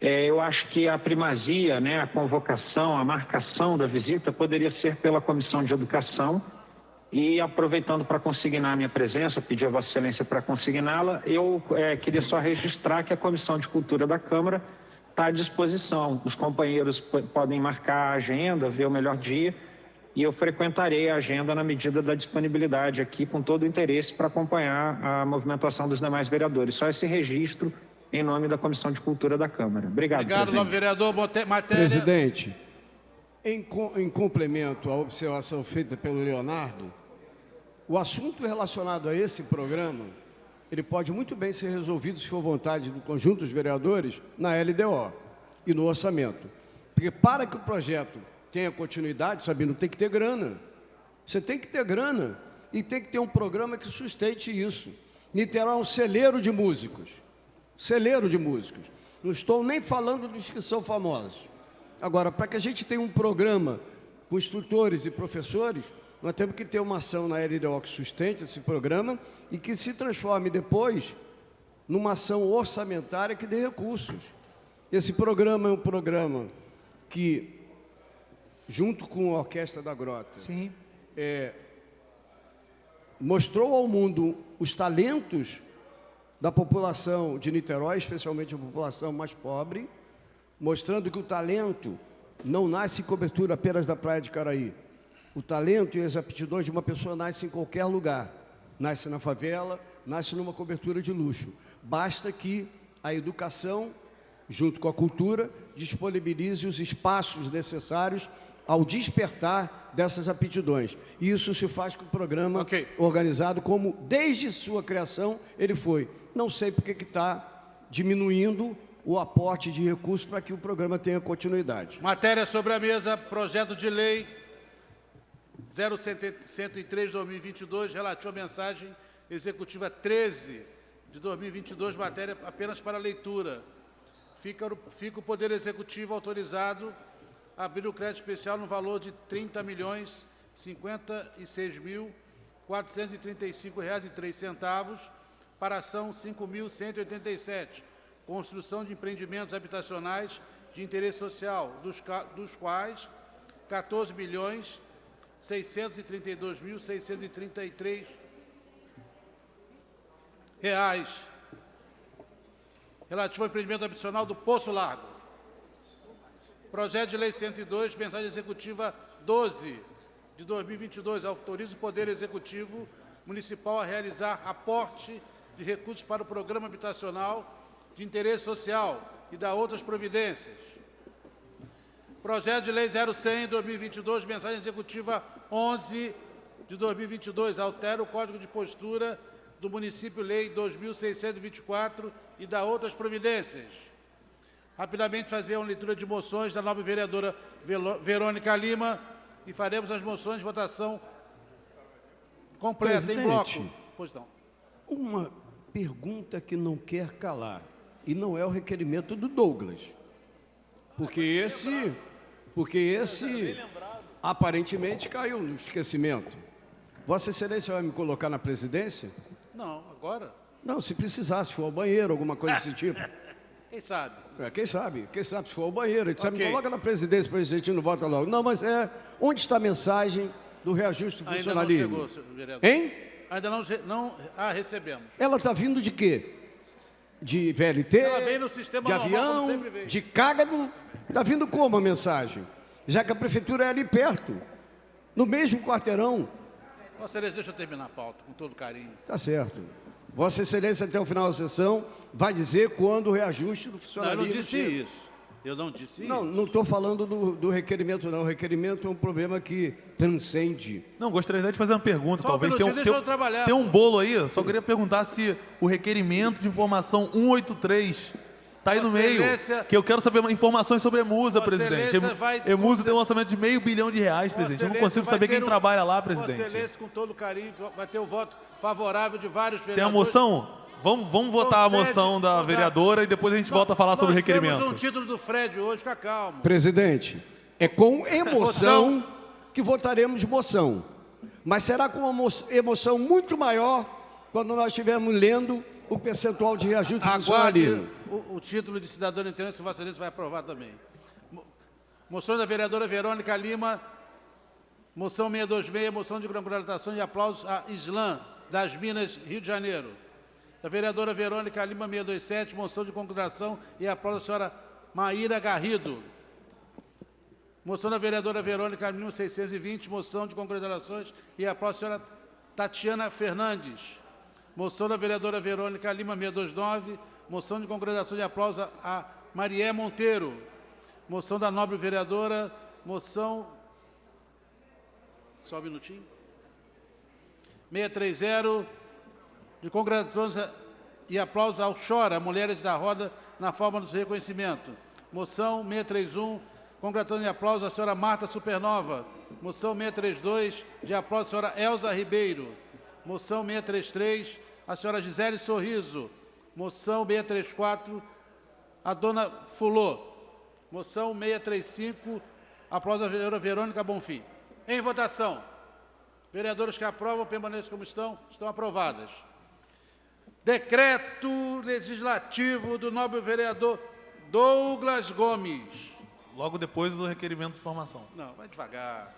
eu acho que a primazia, a convocação, a marcação da visita poderia ser pela Comissão de Educação. E aproveitando para consignar a minha presença, pedir a Vossa Excelência para consigná-la, eu queria só registrar que a Comissão de Cultura da Câmara está à disposição. Os companheiros podem marcar a agenda, ver o melhor dia, e eu frequentarei a agenda na medida da disponibilidade aqui, com todo o interesse para acompanhar a movimentação dos demais vereadores. Só esse registro em nome da Comissão de Cultura da Câmara. Obrigado, presidente. Obrigado, vereador. Matéria... Presidente, em complemento à observação feita pelo Leonardo, o assunto relacionado a esse programa ele pode muito bem ser resolvido, se for vontade do conjunto dos vereadores, na LDO e no orçamento. Porque para que o projeto tenha continuidade, Sabino, tem que ter grana. Você tem que ter grana e tem que ter um programa que sustente isso. Niterói é um celeiro de músicos. Celeiro de músicos. Não estou nem falando dos que são famosos. Agora, para que a gente tenha um programa com instrutores e professores, nós temos que ter uma ação na LDO que sustente esse programa e que se transforme depois numa ação orçamentária que dê recursos. Esse programa é um programa que, junto com a Orquestra da Grota, Sim. Mostrou ao mundo os talentos da população de Niterói, especialmente a população mais pobre, mostrando que o talento não nasce em cobertura apenas da Praia de Caraí. O talento e as aptidões de uma pessoa nascem em qualquer lugar. Nasce na favela, nasce numa cobertura de luxo. Basta que a educação, junto com a cultura, disponibilize os espaços necessários ao despertar dessas aptidões. E isso se faz com o programa organizado como, desde sua criação, ele foi. Não sei porque que está diminuindo o aporte de recursos para que o programa tenha continuidade. Matéria sobre a mesa, projeto de lei 0103/2022, relativo à mensagem executiva 13 de 2022, matéria apenas para leitura. Fica o Poder Executivo autorizado a abrir o crédito especial no valor de R$ 30.056.435,03 para a ação 5.187, construção de empreendimentos habitacionais de interesse social, dos quais R$ 14.632.633 relativo ao empreendimento habitacional do Poço Largo. Projeto de Lei 102, mensagem executiva 12 de 2022, autoriza o Poder Executivo Municipal a realizar aporte de recursos para o Programa Habitacional de Interesse Social e dar outras providências. Projeto de Lei 0100, 2022, mensagem executiva 11 de 2022, altera o Código de Postura do Município Lei 2.624 e dá outras providências. Rapidamente fazer uma leitura de moções da nobre vereadora Verônica Lima e faremos as moções de votação completa, Presidente, em bloco. Pois não. Uma pergunta que não quer calar, e não é o requerimento do Douglas, porque esse aparentemente caiu no esquecimento. Vossa Excelência vai me colocar na presidência? Não, agora? Não, se precisar, se for ao banheiro, alguma coisa desse tipo. Quem sabe? Quem sabe, se for ao banheiro, ele me coloca na presidência, presidente, não vota logo. Não, mas onde está a mensagem do reajuste do funcionalismo? Ainda não chegou, vereador. Hein? Ainda não recebemos. Ela está vindo de quê? De VLT? Ela vem no sistema de normal, como avião, sempre veio. de cágado? Está vindo como a mensagem? Já que a prefeitura é ali perto, no mesmo quarteirão. Vossa Excelência, deixa eu terminar a pauta, com todo carinho. Tá certo. Vossa Excelência, até o final da sessão, vai dizer quando o reajuste do funcionalismo... Não, eu não disse isso. Eu não disse isso. Não estou falando do requerimento, não. O requerimento é um problema que transcende. Não, gostaria de fazer uma pergunta, Só talvez. deixa eu trabalhar. Tem um bolo aí, eu só queria perguntar se o requerimento de informação 183 está aí no meio. Que eu quero saber informações sobre a Emusa, presidente. Emusa tem um orçamento de R$500 milhão, presidente. Eu não consigo saber quem trabalha lá, presidente. Vossa Excelência, com todo carinho, vai ter o voto favorável de vários vereadores. Tem a moção? Vamos votar a moção da vereadora e depois a gente volta a falar sobre o requerimento. Nós temos um título do Fred hoje, fica calmo. Presidente, é com emoção que votaremos moção. Mas será com uma emoção muito maior quando nós estivermos lendo o percentual de reajuste do funcionalismo. O título de cidadão de interesse, se Vossa Excelência vai aprovar também. Moção da vereadora Verônica Lima, moção 626, moção de congratulação e aplausos a Islã, das Minas, Rio de Janeiro. Da vereadora Verônica Lima, 627, moção de congratulação e aplauso à senhora Maíra Garrido. Moção da vereadora Verônica Lima, 620, moção de congratulações e aplauso à senhora Tatiana Fernandes. Moção da vereadora Verônica Lima, 629, moção de congratulação e aplauso a Marié Monteiro. Moção da nobre vereadora, moção... Só um minutinho. 630... de congratulações e aplausos ao Chora, Mulheres da Roda, na forma do seu reconhecimento. Moção 631, congratulações e aplausos à senhora Marta Supernova. Moção 632, de aplausos à senhora Elza Ribeiro. Moção 633, a senhora Gisele Sorriso. Moção 634, a dona Fulô. Moção 635, aplausos à senhora Verônica Bonfim. Em votação. Vereadores que aprovam, permaneçam como estão aprovadas. Decreto legislativo do nobre vereador Douglas Gomes. Logo depois do requerimento de informação. Não, vai devagar.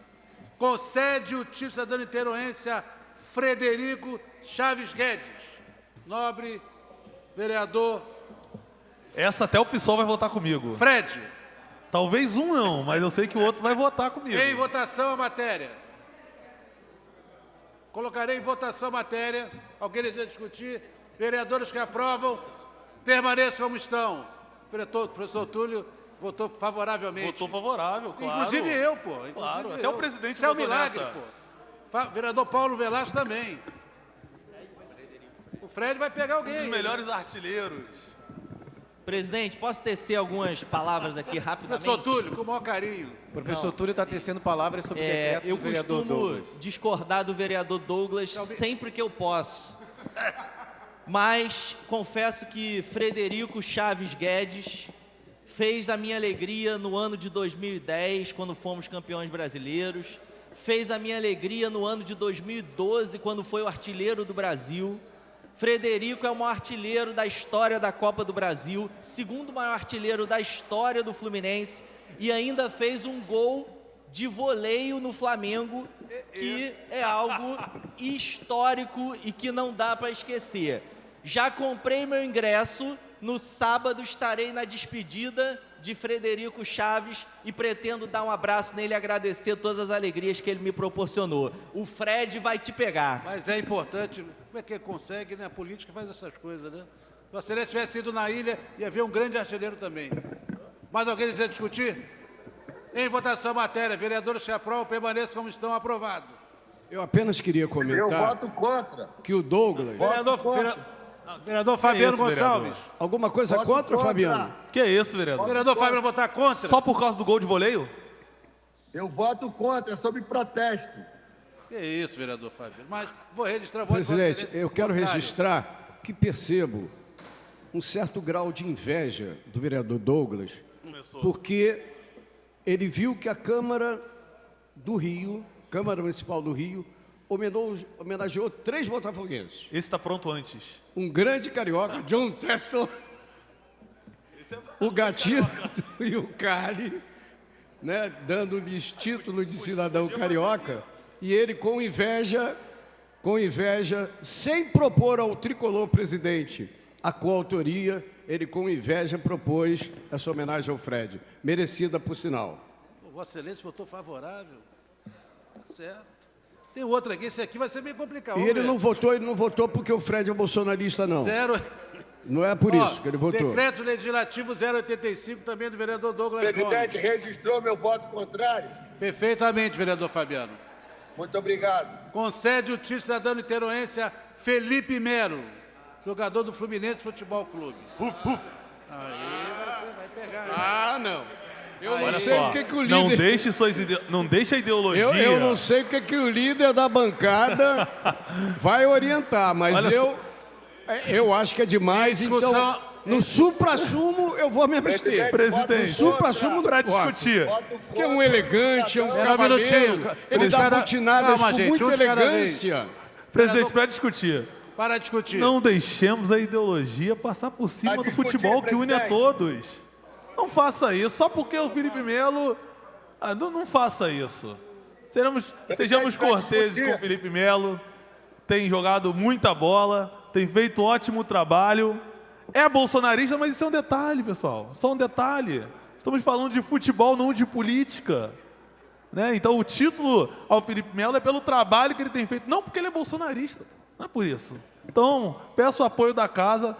Concede o título cidadão interoense a Frederico Chaves Guedes. Nobre vereador. Essa até o PSOL vai votar comigo. Fred. Talvez um não, mas eu sei que o outro vai votar comigo. Em votação a matéria. Colocarei em votação a matéria. Alguém deseja discutir? Vereadores que aprovam, permaneçam como estão. O professor Túlio votou favoravelmente. Votou favorável, claro. Inclusive eu, pô. Claro, até o presidente Isso é um votou milagre, nessa. pô. Vereador Paulo Velasco também. O Fred vai pegar alguém. Um dos melhores artilheiros. Presidente, posso tecer algumas palavras aqui rapidamente? Professor Túlio, com o maior carinho. O professor Túlio está tecendo palavras sobre o decreto Eu do vereador Douglas. costumo discordar do vereador Douglas sempre que eu posso. Mas confesso que Frederico Chaves Guedes fez a minha alegria no ano de 2010, quando fomos campeões brasileiros. Fez a minha alegria no ano de 2012, quando foi o artilheiro do Brasil. Frederico é o maior artilheiro da história da Copa do Brasil, segundo maior artilheiro da história do Fluminense, e ainda fez um gol de voleio no Flamengo, que é algo histórico e que não dá para esquecer. Já comprei meu ingresso, no sábado estarei na despedida de Frederico Chaves e pretendo dar um abraço nele e agradecer todas as alegrias que ele me proporcionou. O Fred vai te pegar. Mas é importante, como é que ele consegue, né? A política faz essas coisas, né? Se a Celeste tivesse ido na ilha, ia haver um grande artilheiro também. Mais alguém deseja discutir? Em votação a matéria, vereadores que aprovam, permaneçam como estão, aprovado. Eu apenas queria comentar... Eu voto contra. Que o Douglas... Vereador Fabiano Gonçalves. Alguma coisa Voto contra, contra. Fabiano? Que é isso, vereador? Vereador Fabiano votar contra? Só por causa do gol de voleio? Eu voto contra, sob protesto. Que isso, vereador Fabiano. Mas vou registrar o voto de Vossa Presidente, Excelência eu quero contrário. registrar que percebo um certo grau de inveja do vereador Douglas, porque ele viu que a Câmara do Rio, Câmara Municipal do Rio, homenageou 3 botafoguenses. Esse está pronto antes. Um grande carioca, John Teston, o Gatito e o Cali, né, dando-lhes título de cidadão carioca, e ele com inveja, sem propor ao tricolor presidente a coautoria, ele com inveja propôs essa homenagem ao Fred, merecida por sinal. Vossa Excelência votou favorável. Tá certo. Tem outro aqui, esse aqui vai ser bem complicado. E ele não votou porque o Fred é bolsonarista, não. Zero. Não é por isso que ele votou. Decreto Legislativo 085, também do vereador Douglas Presidente, Gomes. registrou meu voto contrário? Perfeitamente, vereador Fabiano. Muito obrigado. Concede o título cidadão niteroense a Felipe Mero, jogador do Fluminense Futebol Clube. Aí você vai pegar. Hein? Ah, não. Eu Olha não sei só, o que o líder... não deixe a ideologia... Eu não sei o que o líder da bancada vai orientar, mas eu acho que é demais, então... No supra-sumo, eu vou me abster. Presidente. No supra-sumo para discutir. Que é um elegante, é um cavaleiro. Ele dá butinadas com muita elegância. Presidente, para discutir. Para discutir. Não deixemos a ideologia passar por cima do futebol que une a todos. Não faça isso, só porque o Felipe Melo... não faça isso. Sejamos corteses com o Felipe Melo. Tem jogado muita bola, tem feito ótimo trabalho. É bolsonarista, mas isso é um detalhe, pessoal. Só um detalhe. Estamos falando de futebol, não de política. Né? Então o título ao Felipe Melo é pelo trabalho que ele tem feito, não porque ele é bolsonarista. Não é por isso. Então, peço o apoio da casa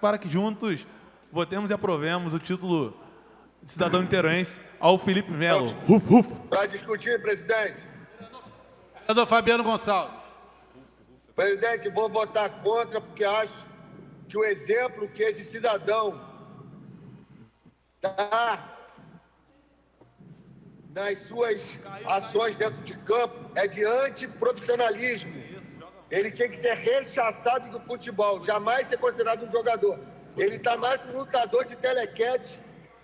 para que juntos votemos e aprovemos o título de cidadão niteroense ao Felipe Melo. Para discutir, presidente. Vereador Fabiano Gonçalves. Presidente, vou votar contra porque acho que o exemplo que esse cidadão dá nas suas ações dentro de campo é de antiprofissionalismo. Ele tem que ser rechaçado do futebol, jamais ser considerado um jogador. Ele está mais um lutador de telequete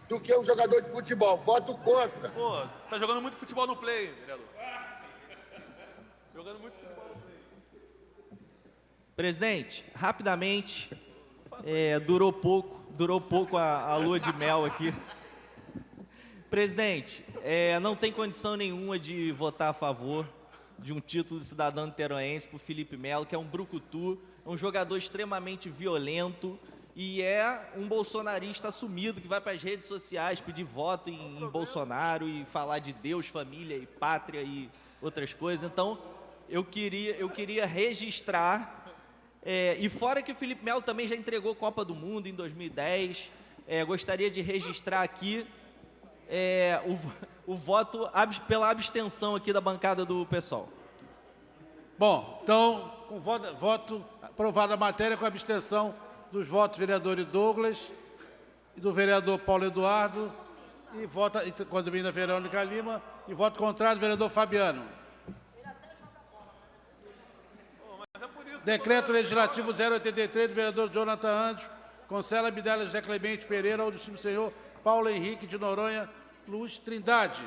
do que um jogador de futebol. Voto contra. Pô, tá jogando muito futebol no play, vereador. Jogando muito futebol no play. Presidente, rapidamente, durou pouco a lua de mel aqui. Presidente, não tem condição nenhuma de votar a favor de um título de cidadão niteroense para o Felipe Melo, que é um brucutu, um jogador extremamente violento e é um bolsonarista assumido que vai para as redes sociais pedir voto em Bolsonaro e falar de Deus, família e pátria e outras coisas. Então, eu queria registrar, e fora que o Felipe Melo também já entregou Copa do Mundo em 2010, gostaria de registrar aqui o voto pela abstenção aqui da bancada do PSOL. Bom, então, com voto aprovada a matéria com a abstenção dos votos do vereador Douglas e do vereador Paulo Eduardo e condomínio da Verônica Lima e voto contrário do vereador Fabiano. Decreto Legislativo 083 do vereador Jonathan Anjos, concede a medalha José Clemente Pereira ao discípulo senhor Paulo Henrique de Noronha Luz Trindade.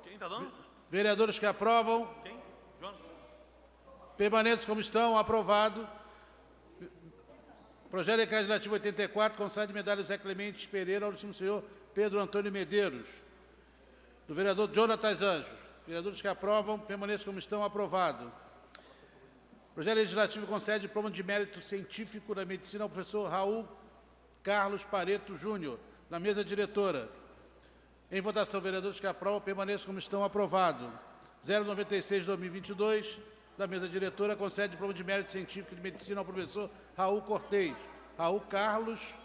Quem tá dando? Vereadores que aprovam. Quem? João? Permanentes como estão, aprovado. Projeto de Decreto Legislativo 84, concede medalha José Clemente Pereira ao discípulo senhor Pedro Antônio Medeiros. Do vereador Jonathan Anjos. Vereadores que aprovam, permanentes como estão, aprovado. Projeto Legislativo concede diploma de mérito científico da medicina ao professor Raul Carlos Pareto Júnior, na mesa diretora. Em votação, vereadores que aprovam, permaneçam como estão, aprovado. 096 de 2022, da mesa diretora, concede diploma de mérito científico de medicina ao professor Raul Cortez. Raul Carlos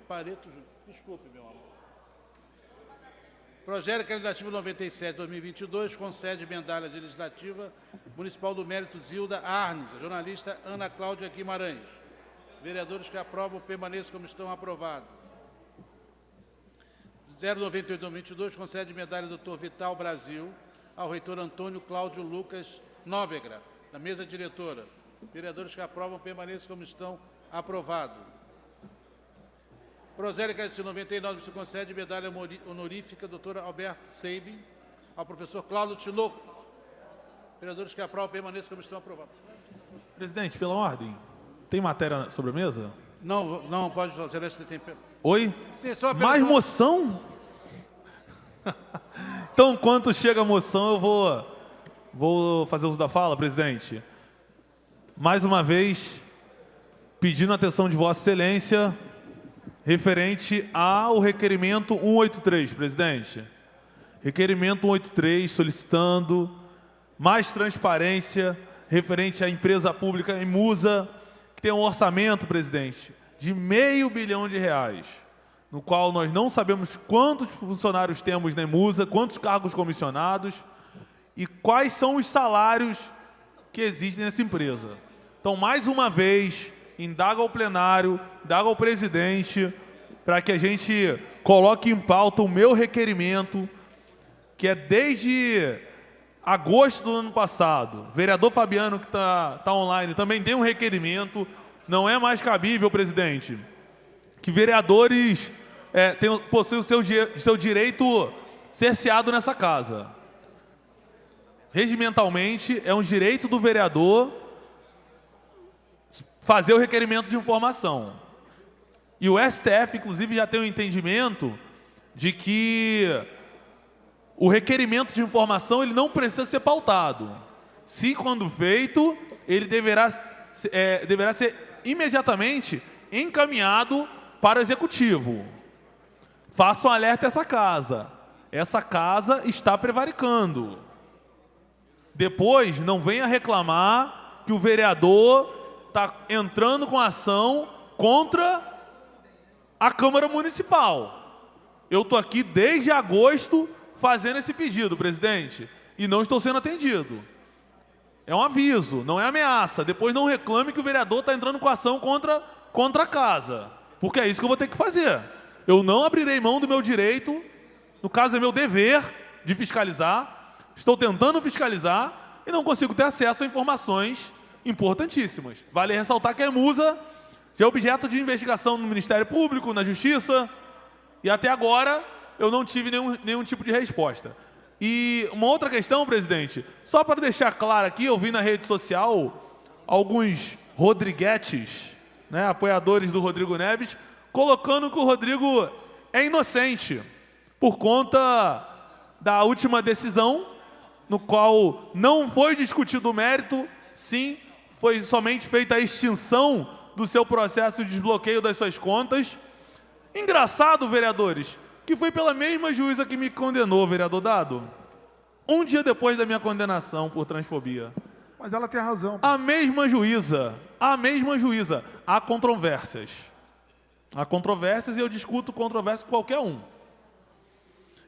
Pareto Júnior. Desculpe, meu amor. Projeto Legislativo 97 de 2022, concede medalha legislativa municipal do mérito Zilda Arnes, a jornalista Ana Cláudia Guimarães. Vereadores que aprovam, permaneçam como estão, aprovado. 098 de 2022, concede medalha Dr. Vital Brasil ao reitor Antônio Cláudio Lucas Nóbrega, da mesa diretora. Vereadores que aprovam, permaneçam como estão, aprovado. Projeto Legislativo 99, se concede medalha honorífica Dr. Alberto Seibin ao professor Cláudio Tinoco. Vereadores que aprovam, permaneçam como estão, aprovados. Presidente, pela ordem, tem matéria sobre a mesa? Não pode fazer essa tempo. Oi? Tem só Mais moção? Então, enquanto chega a moção, eu vou fazer uso da fala, presidente. Mais uma vez, pedindo a atenção de Vossa Excelência, referente ao requerimento 183, presidente. Requerimento 183, solicitando mais transparência referente à empresa pública Emusa, que tem um orçamento, presidente, de R$500 milhão, no qual nós não sabemos quantos funcionários temos na Emusa, quantos cargos comissionados e quais são os salários que existem nessa empresa. Então, mais uma vez, indago ao plenário, indago ao presidente, para que a gente coloque em pauta o meu requerimento, que é desde agosto do ano passado. O vereador Fabiano, que está online, também tem um requerimento. Não é mais cabível, presidente, que vereadores possuem o seu direito cerceado nessa casa. Regimentalmente, é um direito do vereador fazer o requerimento de informação. E o STF, inclusive, já tem um entendimento de que o requerimento de informação ele não precisa ser pautado. Se, quando feito, ele deverá ser imediatamente encaminhado para o Executivo. Faço um alerta a essa casa. Essa casa está prevaricando. Depois, não venha reclamar que o vereador está entrando com ação contra a Câmara Municipal. Eu estou aqui desde agosto fazendo esse pedido, presidente, e não estou sendo atendido. É um aviso, não é ameaça. Depois não reclame que o vereador está entrando com ação contra a casa. Porque é isso que eu vou ter que fazer. Eu não abrirei mão do meu direito, no caso é meu dever de fiscalizar. Estou tentando fiscalizar e não consigo ter acesso a informações importantíssimas. Vale ressaltar que a Emusa já é objeto de investigação no Ministério Público, na Justiça, e até agora eu não tive nenhum tipo de resposta. E uma outra questão, presidente, só para deixar claro aqui, eu vi na rede social alguns rodriguetes, né, apoiadores do Rodrigo Neves, colocando que o Rodrigo é inocente por conta da última decisão, no qual não foi discutido o mérito, sim, foi somente feita a extinção do seu processo de desbloqueio das suas contas. Engraçado, vereadores, que foi pela mesma juíza que me condenou, vereador Dado, um dia depois da minha condenação por transfobia. Mas ela tem razão. A mesma juíza. Há controvérsias. Há controvérsias e eu discuto controvérsias com qualquer um.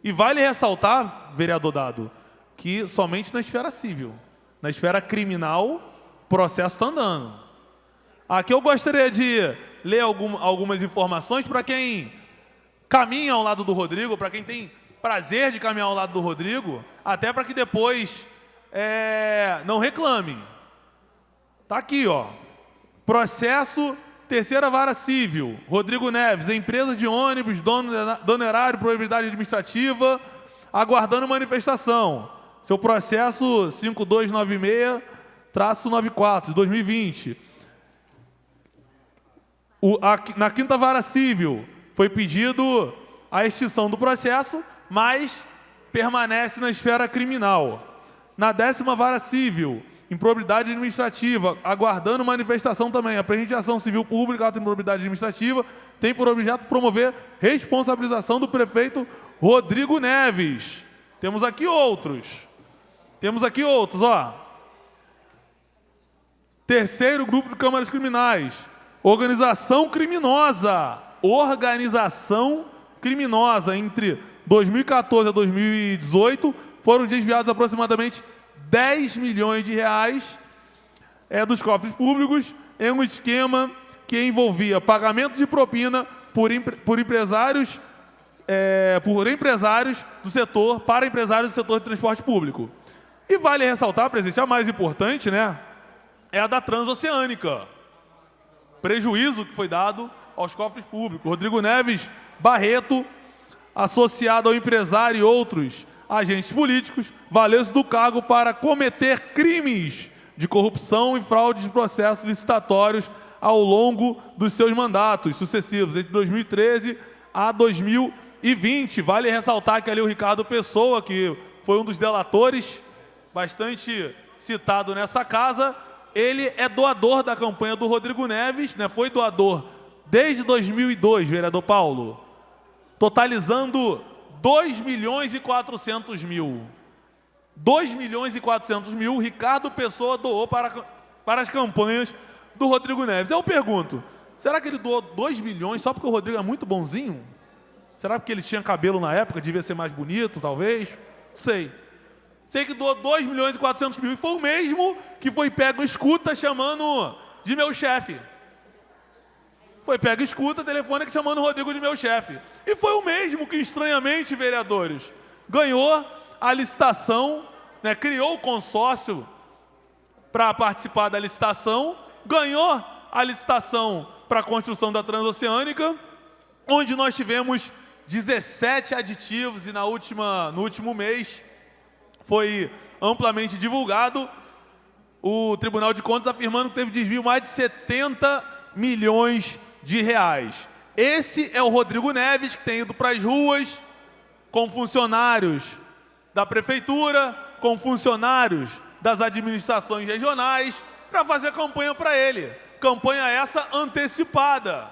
E vale ressaltar, vereador Dado, que somente na esfera civil. Na esfera criminal, o processo está andando. Aqui eu gostaria de ler algumas informações para quem caminha ao lado do Rodrigo, para quem tem prazer de caminhar ao lado do Rodrigo, até para que depois não reclame. Está aqui, ó. Processo, terceira vara civil. Rodrigo Neves, empresa de ônibus, dono erário, probabilidade administrativa, aguardando manifestação. Seu processo 5296-94, de 2020. Na quinta vara civil, foi pedido a extinção do processo, mas permanece na esfera criminal. Na 10ª vara civil, improbidade administrativa, aguardando manifestação também. A presente ação civil pública, ato de improbidade administrativa, tem por objeto promover responsabilização do prefeito Rodrigo Neves. Temos aqui outros, ó. Terceiro grupo de câmaras criminais, organização criminosa, entre 2014 a 2018, foram desviados aproximadamente 10 milhões de reais dos cofres públicos em um esquema que envolvia pagamento de propina por empresários do setor, para empresários do setor de transporte público. E vale ressaltar, presidente, a mais importante, né, é a da Transoceânica. Prejuízo que foi dado aos cofres públicos. Rodrigo Neves Barreto, associado ao empresário e outros agentes políticos, valeu-se do cargo para cometer crimes de corrupção e fraude de processos licitatórios ao longo dos seus mandatos sucessivos, entre 2013 a 2020. Vale ressaltar que ali o Ricardo Pessoa, que foi um dos delatores, bastante citado nessa casa, ele é doador da campanha do Rodrigo Neves, né? Foi doador desde 2002, vereador Paulo, totalizando 2.400.000. 2.400.000, Ricardo Pessoa doou para as campanhas do Rodrigo Neves. Eu pergunto, será que ele doou 2 milhões só porque o Rodrigo é muito bonzinho? Será porque ele tinha cabelo na época, devia ser mais bonito, talvez? Não sei. Sei que doou 2.400.000 e foi o mesmo que foi pego escuta chamando de meu chefe. Foi pego escuta telefônica chamando o Rodrigo de meu chefe. E foi o mesmo que, estranhamente, vereadores, ganhou a licitação, né, criou o consórcio para participar da licitação, ganhou a licitação para a construção da Transoceânica, onde nós tivemos 17 aditivos e no último mês foi amplamente divulgado o Tribunal de Contas afirmando que teve desvio mais de 70 milhões de reais. Esse é o Rodrigo Neves, que tem ido para as ruas com funcionários da prefeitura, com funcionários das administrações regionais, para fazer campanha para ele. Campanha essa antecipada,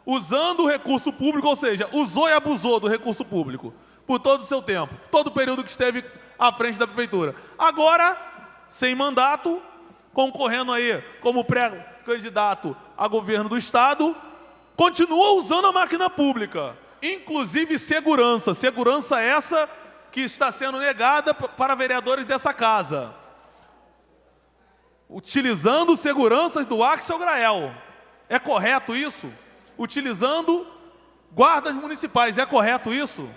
usando o recurso público, ou seja, usou e abusou do recurso público por todo o seu tempo, todo o período que esteve à frente da prefeitura. Agora, sem mandato, concorrendo aí como pré-candidato a governo do Estado, continua usando a máquina pública, inclusive segurança. Segurança essa que está sendo negada para vereadores dessa casa. utilizando seguranças do Axel Grael. É correto isso? Utilizando guardas municipais. É correto isso?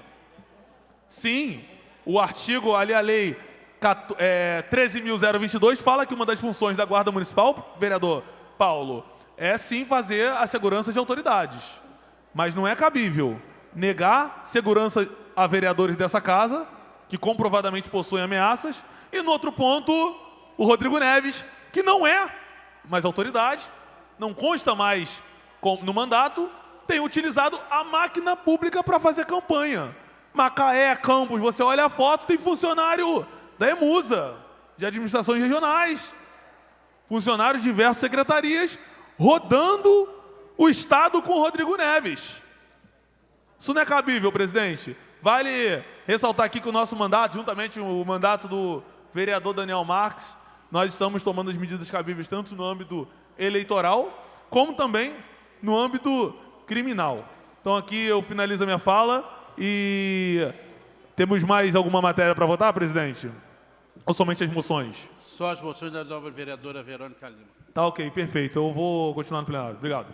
Sim. O artigo, ali a lei 13.022 fala que uma das funções da Guarda Municipal, vereador Paulo, é sim fazer a segurança de autoridades. Mas não é cabível negar segurança a vereadores dessa casa, que comprovadamente possuem ameaças, e no outro ponto, o Rodrigo Neves, que não é mais autoridade, não consta mais no mandato, tem utilizado a máquina pública para fazer campanha. Macaé, Campos, você olha a foto, tem funcionário da EMUSA, de administrações regionais, funcionários de diversas secretarias, rodando o Estado com o Rodrigo Neves. Isso não é cabível, presidente. Vale ressaltar aqui que o nosso mandato, juntamente com o mandato do vereador Daniel Marques, nós estamos tomando as medidas cabíveis tanto no âmbito eleitoral, como também no âmbito criminal. Então aqui eu finalizo a minha fala e temos mais alguma matéria para votar, presidente? Ou somente as moções? Só as moções da nova vereadora Verônica Lima. Tá ok, perfeito. Eu vou continuar no plenário. Obrigado.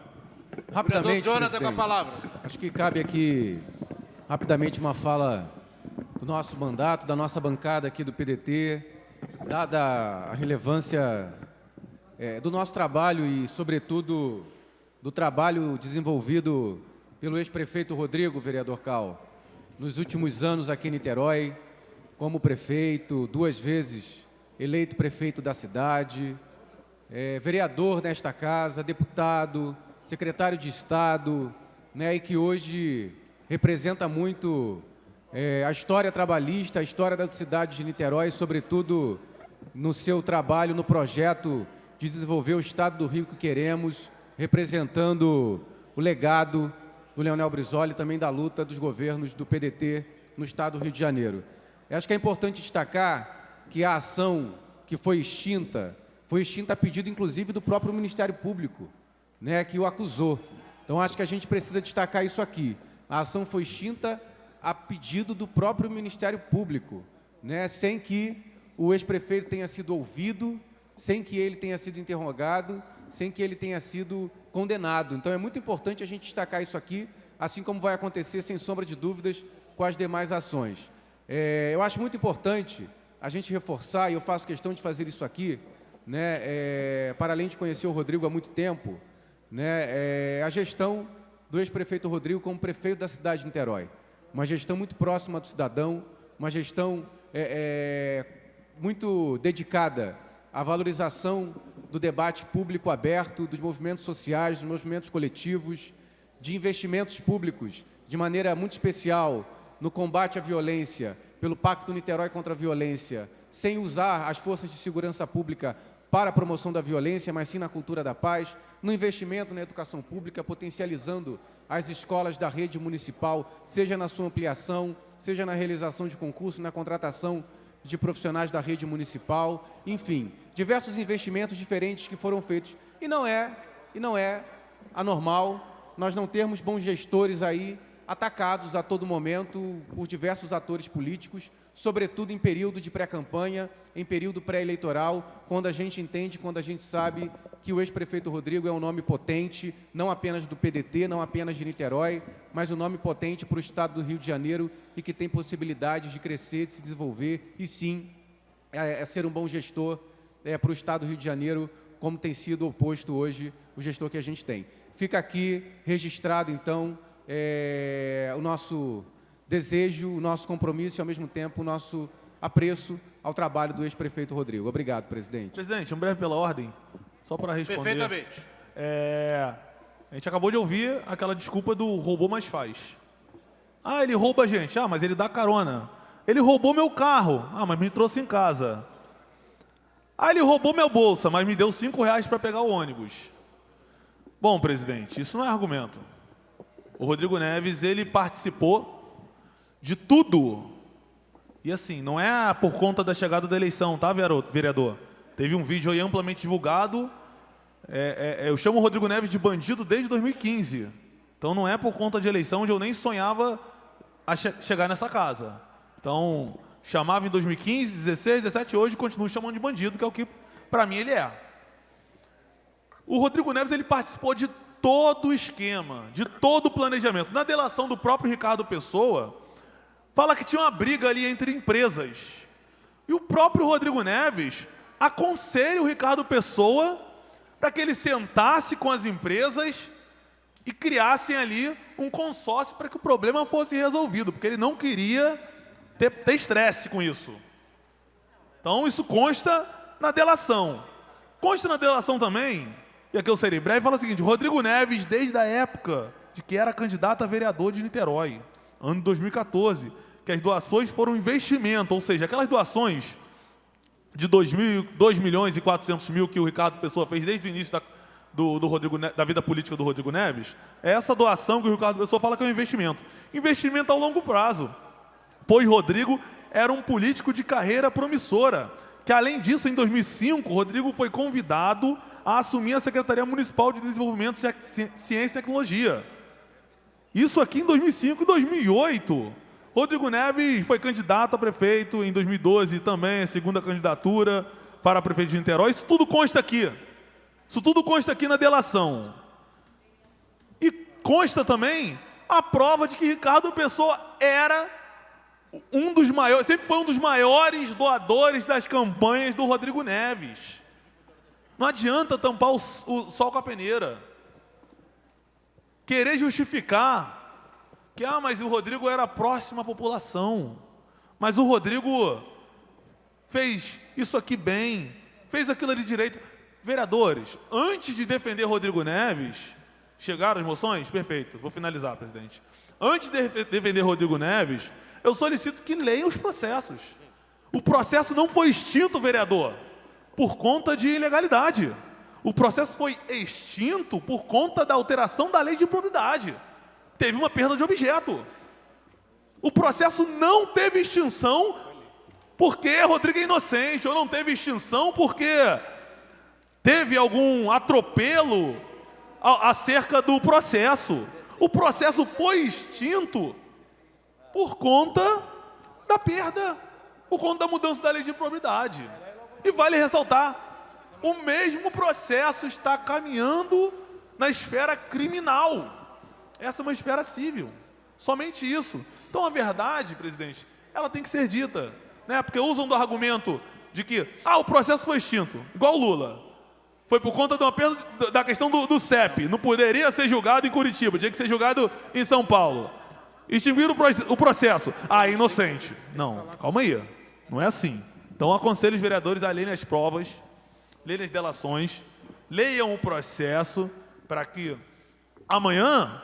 Rapidamente, Vereador Jonathan, com a presidente, palavra. acho que cabe aqui, rapidamente, uma fala do nosso mandato, da nossa bancada aqui do PDT, dada a relevância do nosso trabalho e, sobretudo, do trabalho desenvolvido pelo ex-prefeito Rodrigo, vereador Cal, nos últimos anos aqui em Niterói, como prefeito, 2 vezes eleito prefeito da cidade, vereador nesta casa, deputado, secretário de Estado, né, e que hoje representa muito a história trabalhista, a história da cidade de Niterói, sobretudo no seu trabalho, no projeto de desenvolver o Estado do Rio que queremos, representando o legado do Leonel Brizola e também da luta dos governos do PDT no Estado do Rio de Janeiro. Eu acho que é importante destacar que a ação que foi extinta a pedido, inclusive, do próprio Ministério Público, né, que o acusou. Então, acho que a gente precisa destacar isso aqui. A ação foi extinta a pedido do próprio Ministério Público, né, sem que o ex-prefeito tenha sido ouvido, sem que ele tenha sido interrogado, sem que ele tenha sido condenado. Então, é muito importante a gente destacar isso aqui, assim como vai acontecer, sem sombra de dúvidas, com as demais ações. Eu acho muito importante a gente reforçar, e eu faço questão de fazer isso aqui, né, para além de conhecer o Rodrigo há muito tempo, né, a gestão do ex-prefeito Rodrigo como prefeito da cidade de Niterói. Uma gestão muito próxima do cidadão, uma gestão muito dedicada à valorização do debate público aberto, dos movimentos sociais, dos movimentos coletivos, de investimentos públicos, de maneira muito especial no combate à violência, pelo Pacto Niterói contra a Violência, sem usar as forças de segurança pública para a promoção da violência, mas sim na cultura da paz, no investimento na educação pública, potencializando as escolas da rede municipal, seja na sua ampliação, seja na realização de concursos, na contratação de profissionais da rede municipal, enfim, diversos investimentos diferentes que foram feitos. E não é anormal nós não termos bons gestores aí atacados a todo momento por diversos atores políticos, sobretudo em período de pré-campanha, em período pré-eleitoral, quando a gente entende, quando a gente sabe que o ex-prefeito Rodrigo é um nome potente, não apenas do PDT, não apenas de Niterói, mas um nome potente para o Estado do Rio de Janeiro e que tem possibilidades de crescer, de se desenvolver e, sim, ser um bom gestor para o Estado do Rio de Janeiro, como tem sido oposto hoje o gestor que a gente tem. Fica aqui registrado, então, o nosso desejo, o nosso compromisso e, ao mesmo tempo, o nosso apreço ao trabalho do ex-prefeito Rodrigo. Obrigado, presidente. Presidente, um breve pela ordem, só para responder. Perfeitamente. A gente acabou de ouvir aquela desculpa do roubou, mas faz. Ah, ele rouba a gente. Ah, mas ele dá carona. Ele roubou meu carro. Ah, mas me trouxe em casa. Ah, ele roubou minha bolsa, mas me deu R$5 para pegar o ônibus. Bom, presidente, isso não é argumento. O Rodrigo Neves, ele participou de tudo. E assim, não é por conta da chegada da eleição, tá, vereador? Teve um vídeo aí amplamente divulgado. Eu chamo o Rodrigo Neves de bandido desde 2015. Então não é por conta de eleição onde eu nem sonhava a chegar nessa casa. Então, chamava em 2015, 16, 17, hoje continuo chamando de bandido, que é o que, para mim, ele é. O Rodrigo Neves ele participou de todo o esquema, de todo o planejamento. Na delação do próprio Ricardo Pessoa, fala que tinha uma briga ali entre empresas. E o próprio Rodrigo Neves aconselha o Ricardo Pessoa para que ele sentasse com as empresas e criassem ali um consórcio para que o problema fosse resolvido, porque ele não queria ter estresse com isso. Então, isso consta na delação. Consta na delação também, e aqui eu serei breve, fala o seguinte: Rodrigo Neves, desde a época de que era candidato a vereador de Niterói, ano de 2014, que as doações foram investimento, ou seja, aquelas doações de 2.400.000 que o Ricardo Pessoa fez desde o início da vida política do Rodrigo Neves, é essa doação que o Ricardo Pessoa fala que é um investimento. Investimento a longo prazo, pois Rodrigo era um político de carreira promissora, que além disso, em 2005, Rodrigo foi convidado a assumir a Secretaria Municipal de Desenvolvimento, Ciência e Tecnologia. Isso aqui em 2005 e 2008. Rodrigo Neves foi candidato a prefeito em 2012, também a segunda candidatura para prefeito de Niterói. Isso tudo consta aqui. Isso tudo consta aqui na delação. E consta também a prova de que Ricardo Pessoa era um dos maiores, sempre foi um dos maiores doadores das campanhas do Rodrigo Neves. Não adianta tampar o sol com a peneira. Querer justificar que, mas o Rodrigo era próximo à população. Mas o Rodrigo fez isso aqui bem, fez aquilo ali direito. Vereadores, antes de defender Rodrigo Neves, chegaram as moções? Perfeito, vou finalizar, presidente. Antes de defender Rodrigo Neves, eu solicito que leiam os processos. O processo não foi extinto, vereador, por conta de ilegalidade. O processo foi extinto por conta da alteração da lei de improbidade. Teve uma perda de objeto. O processo não teve extinção porque Rodrigo é inocente, ou não teve extinção porque teve algum atropelo acerca do processo. O processo foi extinto por conta da perda, por conta da mudança da lei de improbidade. E vale ressaltar, o mesmo processo está caminhando na esfera criminal. Essa é uma esfera civil. Somente isso. Então a verdade, presidente, ela tem que ser dita, né? Porque usam do argumento de que o processo foi extinto, igual o Lula. Foi por conta de uma perda da questão do CEP. Não poderia ser julgado em Curitiba, tinha que ser julgado em São Paulo. Extinguiram o processo. Inocente. Não, calma aí. Não é assim. Então aconselho os vereadores a lerem as provas, lerem as delações, leiam o processo, para que amanhã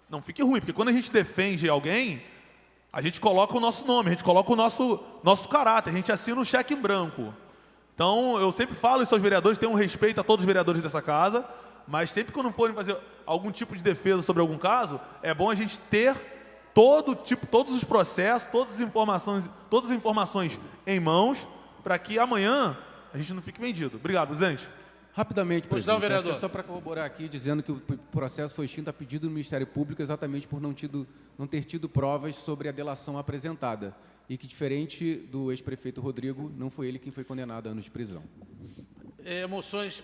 não fique ruim. Porque quando a gente defende alguém, a gente coloca o nosso nome, a gente coloca o nosso caráter, a gente assina um cheque em branco. Então, eu sempre falo isso aos vereadores, tenho um respeito a todos os vereadores dessa casa, mas sempre que não forem fazer algum tipo de defesa sobre algum caso, é bom a gente ter todos os processos, todas as informações em mãos, para que amanhã a gente não fique vendido. Obrigado, presidente. Rapidamente, presidente, não, vereador. acho que é só para corroborar aqui, dizendo que o processo foi extinto a pedido do Ministério Público exatamente por não ter tido provas sobre a delação apresentada. E que, diferente do ex-prefeito Rodrigo, não foi ele quem foi condenado a anos de prisão. Moções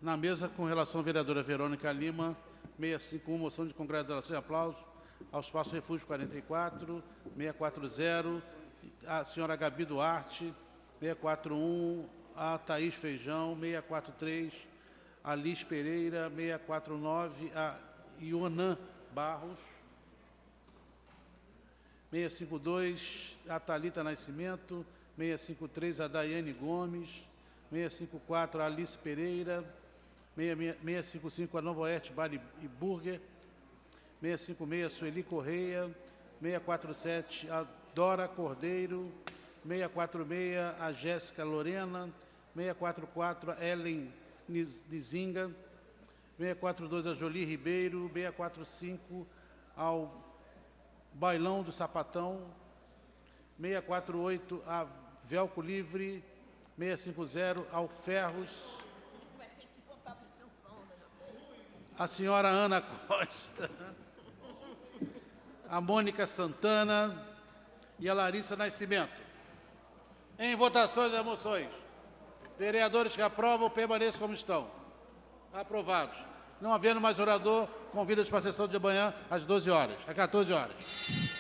na mesa com relação à vereadora Verônica Lima, 651, moção de congratulação e aplauso ao Espaço Refúgio 44, 640, a senhora Gabi Duarte, 641, a Thaís Feijão, 643, a Liz Pereira, 649, a Ionan Barros, 652, a Thalita Nascimento, 653, a Daiane Gomes, 654, a Alice Pereira, 655, a Nova Oeste Bar e Burger, 656, a Sueli Correia, 647, a Dora Cordeiro, 646, a Jéssica Lorena, 644, a Ellen Nizinga, 642, a Jolie Ribeiro, 645, ao Bailão do Sapatão, 648, a Velco Livre, 650, ao Ferros, a senhora Ana Costa, a Mônica Santana e a Larissa Nascimento. Em votação das moções, vereadores que aprovam, permaneçam como estão. Aprovados. Não havendo mais orador, convido-os para a sessão de amanhã às 12 horas, às 14 horas.